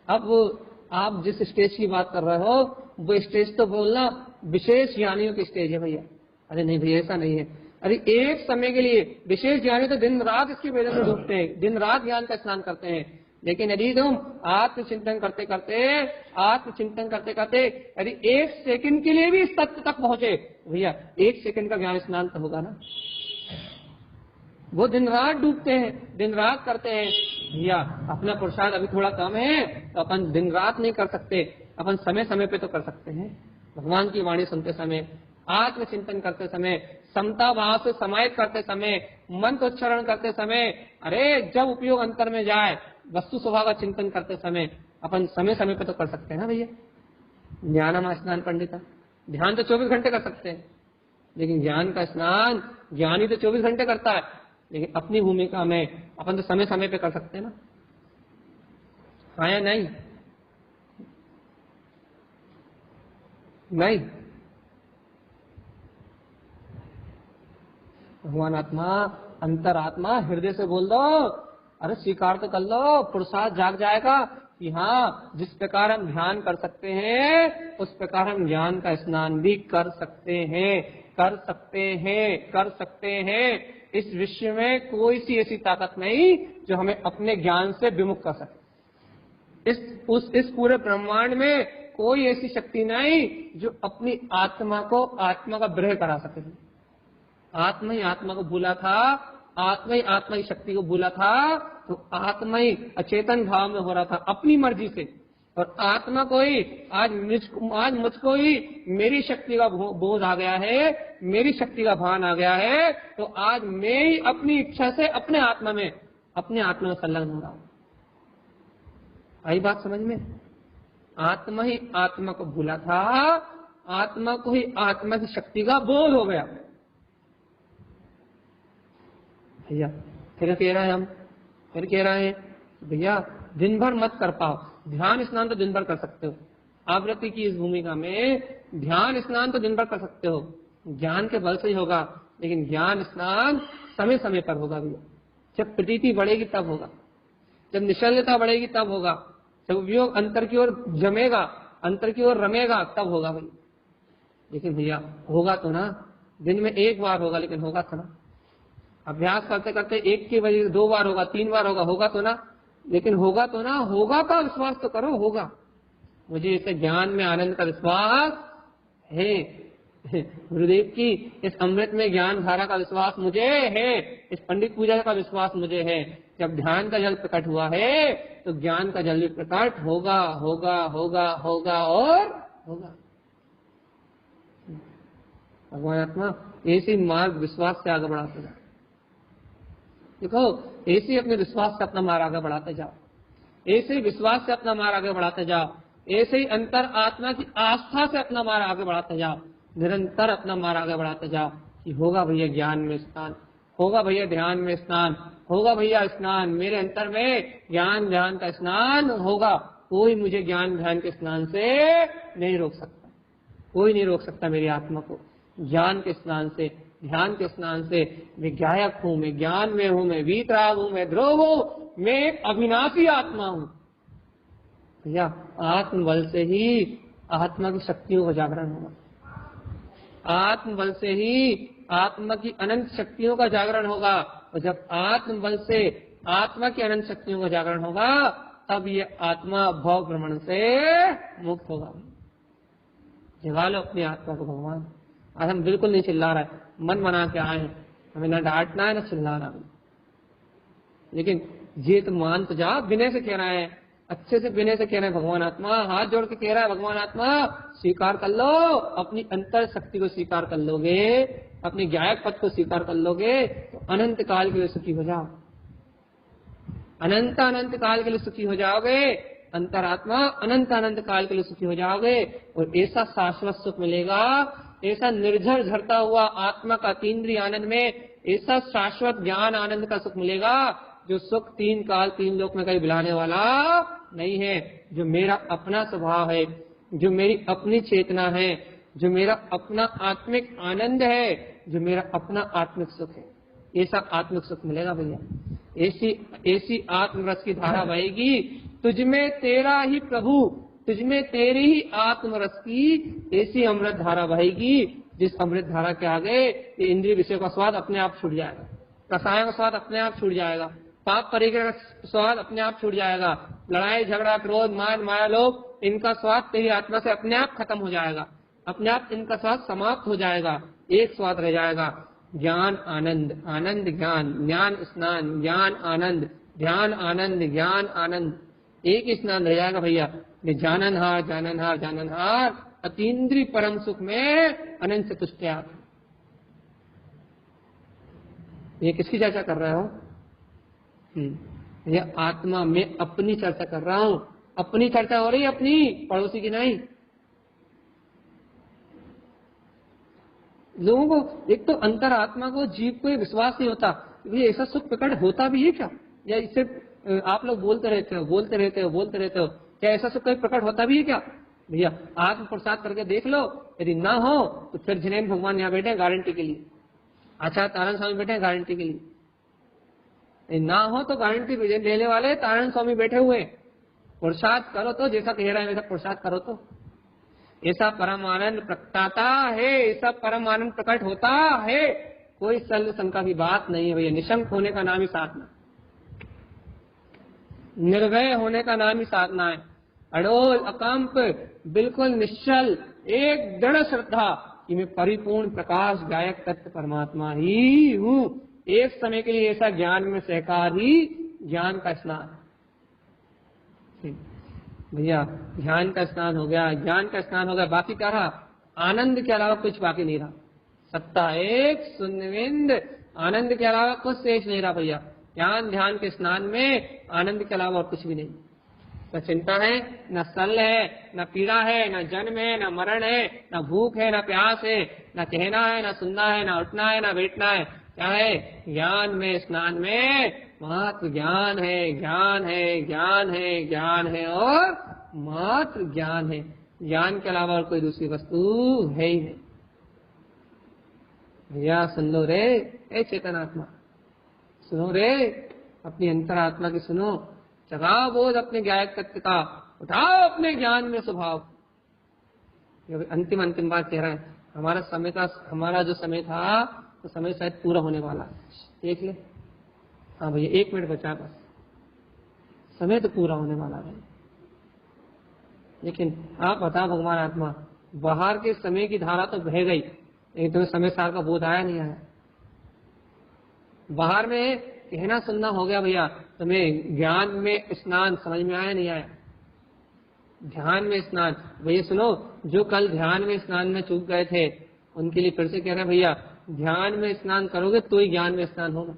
अब आप जिस स्टेज की बात कर रहे हो वो स्टेज तो बोलना विशेष ज्ञानियों की स्टेज है भैया। अरे नहीं भैया, ऐसा नहीं है। अरे एक समय के लिए विशेष ज्ञानी तो दिन रात इसके वेदन में डूबते हैं, दिन रात ज्ञान का स्नान करते हैं। लेकिन यदि तुम आत्मचिंतन करते करते यदि एक सेकंड के लिए भी इस तत्व तक पहुंचे, भैया एक सेकंड का ज्ञान स्नान तो होगा ना। वो दिन रात डूबते हैं, दिन रात करते हैं। भैया अपना पुरुषार्थ अभी थोड़ा कम है तो अपन दिन रात नहीं कर सकते, अपन समय समय पे तो कर सकते हैं। भगवान की वाणी सुनते समय, आत्मचिंतन करते समय, समता भाव से समाहित करते समय, मंत्र उच्चारण करते समय, अरे जब उपयोग अंतर में जाए वस्तु स्वभाव का चिंतन करते समय अपन समय समय पे तो कर सकते हैं ना भैया। ज्ञानम स्नान पंडिता, ध्यान तो 24 घंटे कर सकते हैं, लेकिन ज्ञान का स्नान ज्ञानी तो 24 घंटे करता है, लेकिन अपनी भूमिका में अपन तो समय समय पे कर सकते हैं ना। हाँ या नहीं? नहीं। भगवान आत्मा, अंतरात्मा हृदय से बोल दो, अरे स्वीकार तो कर लो, पुरुषार्थ जाग जाएगा कि हाँ जिस प्रकार हम ध्यान कर सकते हैं उस प्रकार हम ज्ञान का स्नान भी कर सकते हैं, कर सकते हैं, कर सकते हैं। इस विश्व में कोई सी ऐसी ताकत नहीं जो हमें अपने ज्ञान से विमुख कर सके। इस पूरे ब्रह्मांड में कोई ऐसी शक्ति नहीं जो अपनी आत्मा को आत्मा का विरह करा सके। आत्मा ही आत्मा को भूला था, आत्मा ही आत्मा की शक्ति को भूला था, तो आत्मा ही अचेतन भाव में हो रहा था अपनी मर्जी से, और आत्मा को ही आज मुझको ही मेरी शक्ति का बोध आ गया है, मेरी शक्ति का भान आ गया है, तो आज मैं ही अपनी इच्छा से अपने आत्मा में संलग्न हो रहा हूं। आई बात समझ में? आत्मा ही आत्मा को भूला था, आत्मा को ही आत्मा की शक्ति का बोध हो गया। भैया फिर कह रहे हैं भैया दिन भर मत कर पाओ, ध्यान स्नान तो दिन भर कर सकते हो। आवृत्ति की इस भूमिका में ध्यान स्नान तो दिन भर कर सकते हो, ज्ञान के बल से ही होगा, लेकिन ज्ञान स्नान समय समय पर होगा भैया। जब प्रतीति बढ़ेगी तब होगा, जब निश्चलता बढ़ेगी तब होगा, जब उपयोग अंतर की ओर जमेगा, अंतर की ओर रमेगा, तब होगा भाई। लेकिन भैया होगा तो ना, दिन में एक बार होगा, लेकिन होगा तो ना। अभ्यास करते करते एक की वजह से 2 बार होगा, 3 बार होगा तो ना, लेकिन होगा तो ना। होगा का विश्वास तो करो, होगा। मुझे इसे ज्ञान में आनंद का विश्वास है, गुरुदेव की इस अमृत में ज्ञान धारा का विश्वास मुझे है, इस पंडित पूजा का विश्वास मुझे है। जब ध्यान का जल प्रकट हुआ है तो ज्ञान का जल भी प्रकट होगा, होगा, होगा, होगा और होगा। भगवान आत्मा ऐसी मार्ग विश्वास से आगे बढ़ाते जाओ। देखो ऐसे अपने विश्वास से अपना मार्ग आगे बढ़ाते जाओ, ऐसे विश्वास से अपना मार्ग आगे बढ़ाते जाओ, ऐसे ही अंतर आत्मा की आस्था से अपना मार्ग आगे बढ़ाते जाओ, निरंतर अपना मार्ग आगे बढ़ाते जाओ कि होगा भैया ज्ञान में स्नान, होगा भैया ध्यान में स्नान, होगा भैया स्नान, मेरे अंतर में ज्ञान ध्यान का स्नान होगा। कोई मुझे ज्ञान ध्यान के स्नान से नहीं रोक सकता, कोई नहीं रोक सकता मेरी आत्मा को ज्ञान के स्नान से, ध्यान के स्नान से। मैं गायक हूं, मैं ज्ञान में हूं, मैं वीतराग हूं, मैं ध्रुव हूं, मैं एक अविनाशी आत्मा हूं भैया। आत्मबल से ही आत्मा की शक्तियों का जागरण होगा, आत्मबल से ही आत्मा की अनंत शक्तियों का जागरण होगा, और जब आत्मबल से आत्मा की अनंत शक्तियों का जागरण होगा तब ये आत्मा भव भ्रमण से मुक्त होगा। जगा लो अपनी आत्मा को भगवान। आज हम बिल्कुल नहीं चिल्ला रहे, मन बना के आए हैं, हमें न डांटना है न चिल्लाना, लेकिन ये तो मान तो जा, विनय से कह रहे हैं, अच्छे से विनय से कह रहे हैं। भगवान आत्मा हाथ जोड़ के कह रहा है, भगवान आत्मा स्वीकार कर लो, अपनी अंतर शक्ति को स्वीकार कर लोगे, अपने गायक पद को स्वीकार कर लोगे तो अनंत काल के लिए सुखी हो जाओ, अनंत अनंत काल के लिए सुखी हो जाओगे। अंतरात्मा अनंत अनंत काल के लिए सुखी हो जाओगे, और ऐसा शाश्वत सुख मिलेगा, ऐसा निर्झर झरता हुआ आत्मा का तीन्द्रिय आनंद में ऐसा शाश्वत ज्ञान आनंद का सुख मिलेगा जो सुख 3 काल 3 लोक में कहीं बुलाने वाला नहीं है। जो मेरा अपना स्वभाव है, जो मेरी अपनी चेतना है, जो मेरा अपना आत्मिक आनंद है, जो मेरा अपना आत्मिक सुख है, ऐसा आत्मिक सुख मिलेगा भैया। ऐसी आत्मरस की धारा बहेगी, तुझमें तेरा ही प्रभु, तुझमें तेरी ही आत्मरस की ऐसी अमृत धारा बहेगी, जिस अमृत धारा के आगे ये इंद्रिय विषय का स्वाद अपने आप छूट जाएगा, कसायों का स्वाद अपने आप छूट जाएगा, पाप परिग्रह का स्वाद अपने आप छूट जाएगा, लड़ाई झगड़ा क्रोध मान माया लोभ इनका स्वाद तेरी आत्मा से अपने आप खत्म हो जाएगा, अपने आप इनका स्वाद समाप्त हो जाएगा। एक स्वाद रह जाएगा, ज्ञान आनंद, आनंद ज्ञान, ज्ञान स्नान, ज्ञान आनंद, ध्यान आनंद, ज्ञान आनंद। एक ही स्नान रह जाएगा भैया, जाननहार जाननहार जाननहार अतीन्द्रिय परम सुख में अनंत से तुष्ट आप। ये किसकी चर्चा कर रहे हो? यह आत्मा में अपनी चर्चा कर रहा हूं, अपनी चर्चा हो रही है, अपनी, पड़ोसी की नहीं। लोगों को एक तो अंतर आत्मा को, जीव को विश्वास नहीं होता, ये ऐसा सुख प्रकट होता भी है क्या, या इससे आप लोग बोलते रहते हो, बोलते रहते हो, बोलते रहते हो, क्या ऐसा सुख कहीं प्रकट होता भी है क्या? भैया आत्म प्रसाद करके देख लो, यदि ना हो तो फिर जिनेन्द्र भगवान यहाँ बैठे गारंटी के लिए, आचार्य तारण स्वामी बैठे गारंटी के लिए, ना हो तो गारंटी लेने वाले तारण स्वामी बैठे हुए। प्रसाद करो तो जैसा कह रहा है वैसा प्रसाद करो तो ऐसा परम आनंद प्रकटाता है, ऐसा परम आनंद प्रकट होता है, कोई संदेह शंका की बात नहीं है भैया। निशंक होने का नाम ही साधना, निर्भय होने का नाम ही साधना है। अडोल अकंप बिल्कुल निश्चल एक दृढ़ श्रद्धा कि मैं परिपूर्ण प्रकाश गायक तत्व परमात्मा ही हूँ। एक समय के लिए ऐसा ज्ञान में सहकार ही ज्ञान का स्नान। भैया ध्यान का स्नान हो गया, ज्ञान का स्नान हो गया, बाकी क्या रहा? आनंद के अलावा कुछ बाकी नहीं रहा। सत्ता एक शून्यविंद, आनंद के अलावा कुछ शेष नहीं रहा भैया। ज्ञान ध्यान के स्नान में आनंद के अलावा और कुछ भी नहीं। न चिंता है, न सल है, न पीड़ा है, न जन्म है, न मरण है, न भूख है, न प्यास है, न कहना है, न सुनना है, न उठना है, न बैठना है। क्या है? ज्ञान में स्नान में मात्र ज्ञान है, ज्ञान है, ज्ञान है, ज्ञान है और मात्र ज्ञान है। ज्ञान के अलावा और कोई दूसरी वस्तु है ही नहीं। भैया सुन लो रे, ए चेतन आत्मा, सुनो रे, अपनी अंतरात्मा की सुनो, जगाओ बोध अपने गायक तत्व का, उठाओ अपने ज्ञान में स्वभाव। अंतिम बात कह रहा है, हमारा जो समय था तो समय शायद पूरा होने वाला है, देख ले। हाँ भैया 1 मिनट बचा बस, समय तो पूरा होने वाला है। लेकिन आप बताओ भगवान आत्मा, बाहर के समय की धारा तो बह गई, लेकिन तुम्हें समय सार का बोध आया नहीं आया? बाहर में कहना सुनना हो गया भैया, तुम्हें ज्ञान में स्नान समझ में आया नहीं आया? ध्यान में स्नान भैया सुनो, जो कल ध्यान में स्नान में चूक गए थे उनके लिए फिर से कह रहे हैं भैया, ध्यान में स्नान करोगे तो ही ज्ञान में स्नान होगा।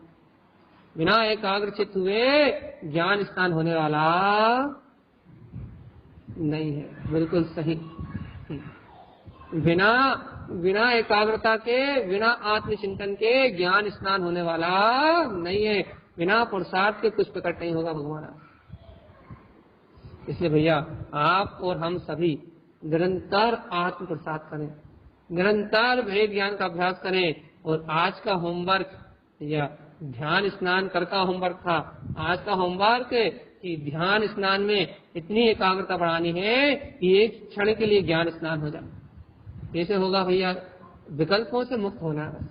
बिना एकाग्रचित हुए ज्ञान स्नान होने वाला नहीं है। बिल्कुल सही। बिना एकाग्रता के, बिना आत्मचिंतन के ज्ञान स्नान होने वाला नहीं है। बिना पुरुषार्थ के कुछ प्रकट नहीं होगा भगवान। इसलिए भैया आप और हम सभी निरंतर आत्म प्रसाद करें, निरंतर भेद ज्ञान का अभ्यास करें। और आज का होमवर्क या ध्यान स्नान कर का होमवर्क था, आज का होमवर्क कि ध्यान स्नान में इतनी एकाग्रता बढ़ानी है कि एक क्षण के लिए ज्ञान स्नान हो जाए। कैसे होगा भैया? विकल्पों से मुक्त होना है।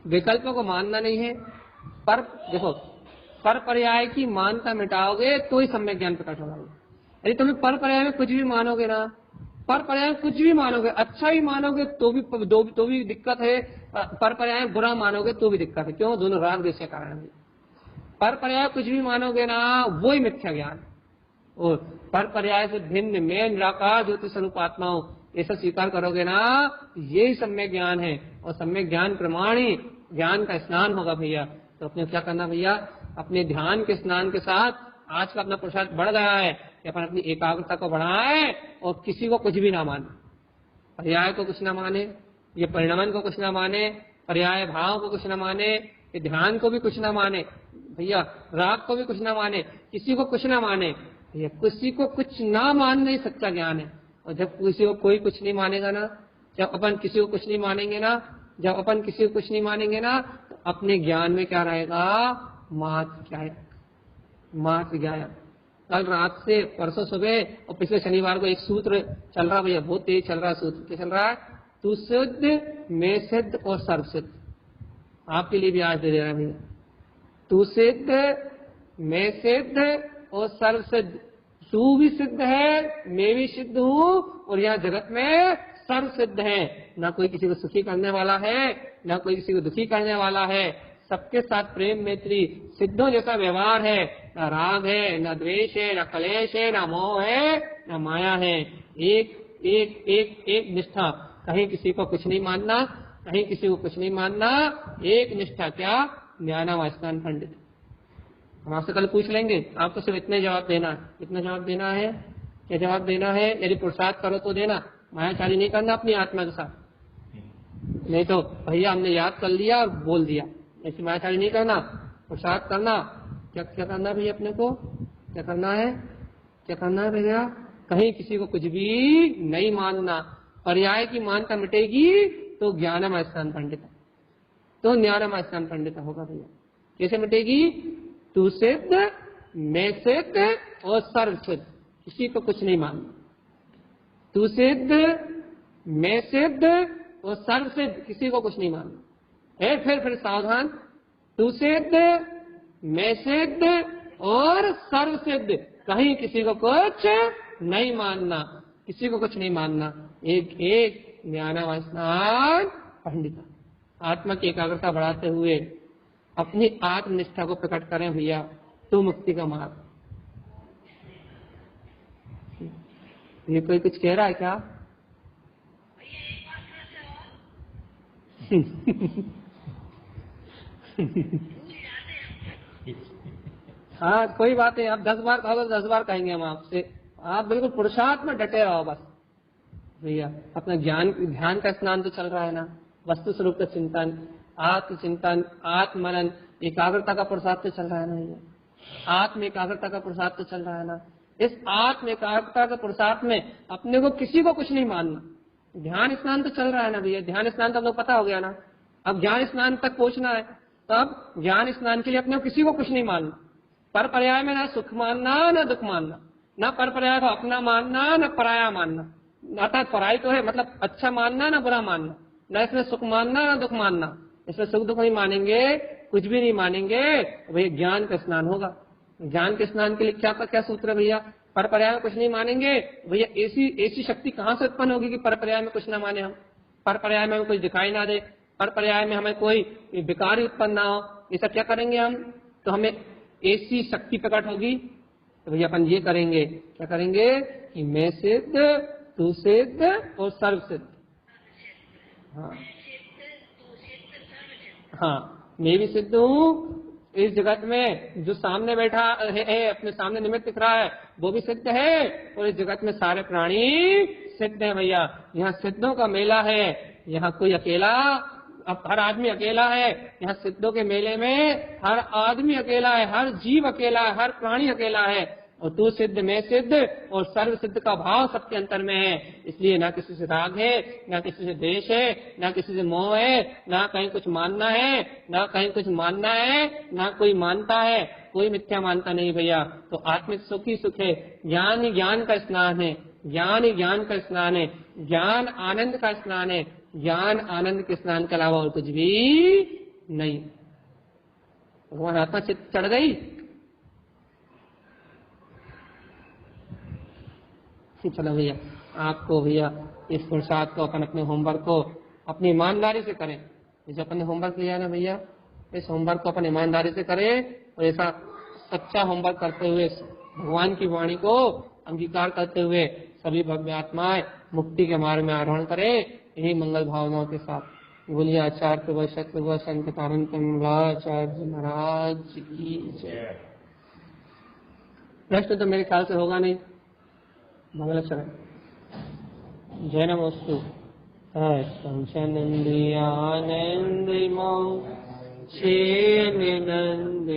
विकल्पों को मानना नहीं है। पर देखो, पर पर्याय की मानता मिटाओगे तो ही सम्यक ज्ञान प्रकट होगा। यदि तुम्हें पर पर्याय में कुछ भी मानोगे ना, पर पर्याय कुछ भी मानोगे, अच्छा ही मानोगे तो भी दिक्कत है, पर पर्याय बुरा मानोगे तो भी दिक्कत है। क्यों? दोनों राग द्वेष के कारण है। पर पर्याय कुछ भी मानोगे ना, वो ही मिथ्या ज्ञान। और पर पर्याय से भिन्न मैं निराकार ज्योति स्वरूप आत्मा हूं, ऐसा स्वीकार करोगे ना, यही सम्यक ज्ञान है। और सम्यक ज्ञान प्रमाणी ज्ञान का स्नान होगा भैया। तो अपने क्या करना भैया? अपने ध्यान के स्नान के साथ आज का अपना प्रसाद बढ़ गया है कि अपन अपनी एकाग्रता को बढ़ाएं और किसी को कुछ भी ना माने, पर्याय को कुछ ना माने, ये परिणमन को कुछ ना माने, पर्याय भाव को कुछ ना माने, ये ध्यान को भी कुछ ना माने भैया, राग को भी कुछ ना माने, किसी को कुछ ना माने भैया। किसी को कुछ ना मानना ही सच्चा ज्ञान है। और जब किसी को कोई कुछ नहीं मानेगा ना, जब अपन किसी को कुछ नहीं मानेंगे ना, जब अपन किसी को कुछ नहीं मानेंगे ना, तो अपने ज्ञान में क्या रहेगा? मात्र ज्ञान। कल रात से परसों सुबह और पिछले शनिवार को एक सूत्र चल रहा भैया, बहुत तेज चल रहा सूत्र। क्या चल रहा है? तू सिद्ध, मैं सिद्ध और सर्व सिद्ध। आपके लिए भी आज दे रहा है भैया। तू सिद्ध, मैं सिद्ध और सर्व सिद्ध। तू भी सिद्ध है, मैं भी सिद्ध हूँ और यहाँ जगत में सर्व सिद्ध है। ना कोई किसी को सुखी करने वाला है, ना कोई किसी को दुखी करने वाला है। सबके साथ प्रेम मैत्री सिद्धों जैसा व्यवहार है। न राग है, न द्वेष है, न कलेश है, न मोह है, न माया है। एक एक एक एक निष्ठा, कहीं किसी को कुछ नहीं मानना, कहीं किसी को कुछ नहीं मानना। एक निष्ठा क्या? ज्ञानावास्तान पंडित। हम आपसे कल पूछ लेंगे, आपको सिर्फ इतने जवाब देना है। कितना जवाब देना है? क्या जवाब देना है? यदि पुरुषार्थ करो तो देना, मायाचारी नहीं करना अपनी आत्मा के साथ। नहीं तो भैया हमने याद कर लिया और बोल दिया, ऐसी मायाचारी नहीं करना, पुरुषार्थ करना। क्या क्या करना भैया अपने को? क्या करना है? क्या करना है भैया? कहीं किसी को कुछ भी नहीं मानना। पर्याय की मानता मिटेगी तो ज्ञानम स्नान पंडित, तो ज्ञानम स्नान पंडित होगा भैया। कैसे मिटेगी? तू सिद्ध, मैं सिद्ध और सर्व सिद्ध, किसी को कुछ नहीं मानना। तू सिद्ध, मैं सिद्ध और सर्व सिद्ध, किसी को कुछ नहीं मानना है। फिर सावधान, तू सिद्ध, मैं सिद्ध और सर्व सिद्ध, कहीं किसी को कुछ नहीं मानना, किसी को कुछ नहीं मानना। एक एक ज्ञानावस्थान पंडित, आत्मा की एकाग्रता बढ़ाते हुए अपनी आत्मनिष्ठा को प्रकट करें भैया, तो मुक्ति का मार्ग। ये कोई कुछ कह रहा है क्या? हाँ कोई बात नहीं, आप 10 बार कहोगे तो 10 बार कहेंगे हम आपसे। आप बिल्कुल पुरुषार्थ में डटे रहो बस भैया। अपना ज्ञान ध्यान का स्नान तो चल रहा है ना, वस्तु स्वरूप का चिंतन, आत्मचिंतन, आत्मनन, एकाग्रता का पुरुषार्थ तो चल रहा है ना भैया। आत्म एकाग्रता का पुरुषार्थ तो चल रहा है ना। इस आत्म एकाग्रता के पुरुषार्थ में अपने को किसी को कुछ नहीं मानना। ध्यान स्नान तो चल रहा है ना भैया, ध्यान स्नान तो हम लोग पता हो गया ना। अब ज्ञान स्नान तक पहुंचना है, तब ज्ञान स्नान के लिए अपने को किसी को कुछ नहीं मानना। पर पर्याय में ना सुख मानना ना दुख मानना, ना पर पर्याय को अपना मानना ना पराया मानना। अर्थात पराई तो है मतलब अच्छा मानना ना बुरा मानना, ना इसमें सुख मानना ना दुख मानना। इसमें सुख दुख नहीं मानेंगे, कुछ भी नहीं मानेंगे, भैया ज्ञान का स्नान होगा। ज्ञान के स्नान के लिए क्या सूत्र है भैया? पर पर्याय में कुछ नहीं मानेंगे भैया। ऐसी शक्ति कहाँ से उत्पन्न होगी कि पर पर्याय में कुछ ना माने हम? पर पर्याय में हमें कुछ दिखाई ना दे, पर पर्याय में हमें कोई विकार उत्पन्न ना हो, ये सब क्या करेंगे हम? तो हमें ऐसी शक्ति प्रकट होगी तो भैया अपन ये करेंगे, क्या करेंगे कि मैं सिद्ध, तू सिद्ध और सर्व सिद्ध। हाँ हाँ, मैं भी सिद्ध हूँ इस जगत में, जो सामने बैठा है अपने सामने निमित्त दिख रहा है वो भी सिद्ध है, और इस जगत में सारे प्राणी सिद्ध है भैया। यहाँ सिद्धों का मेला है, यहाँ कोई अकेला, अब हर आदमी अकेला है। यहाँ सिद्धों के मेले में हर आदमी अकेला है, हर जीव अकेला है, हर प्राणी अकेला है। और तू सिद्ध, मैं सिद्ध और सर्व सिद्ध का भाव सबके अंतर में है। इसलिए ना किसी से राग है, ना किसी से द्वेष है, ना किसी से मोह है, ना कहीं कुछ मानना है, ना कहीं कुछ मानना है, ना कोई मानता है, कोई मिथ्या मानता नहीं भैया। तो आत्मिक सुख ही सुख है। ज्ञान ही ज्ञान का स्नान है, ज्ञान ही ज्ञान का स्नान है, ज्ञान आनंद का स्नान है। ज्ञान आनंद के स्नान के अलावा और कुछ भी नहीं। भगवान आत्मा चित्त चढ़ गई। चलो भैया, आपको भैया इस पुरुषार्थ को अपन अपने होमवर्क को अपनी ईमानदारी से करें। जैसे अपन ने होमवर्क लिया ना भैया, इस होमवर्क को अपन ईमानदारी से करें और ऐसा सच्चा होमवर्क करते हुए भगवान की वाणी को अंगीकार करते हुए सभी भव्य आत्माएं मुक्ति के मार्ग में आरोहण करें। यही मंगल भावनाओं के साथ बोलिए आचार्य व शक्ति व संत कारण कमलाचार्य महाराज की जय। प्रश्न तो मेरे ख्याल से होगा नहीं। मंगलाचरण जय नमोस्तु। नंदियानंदिमो छे नंद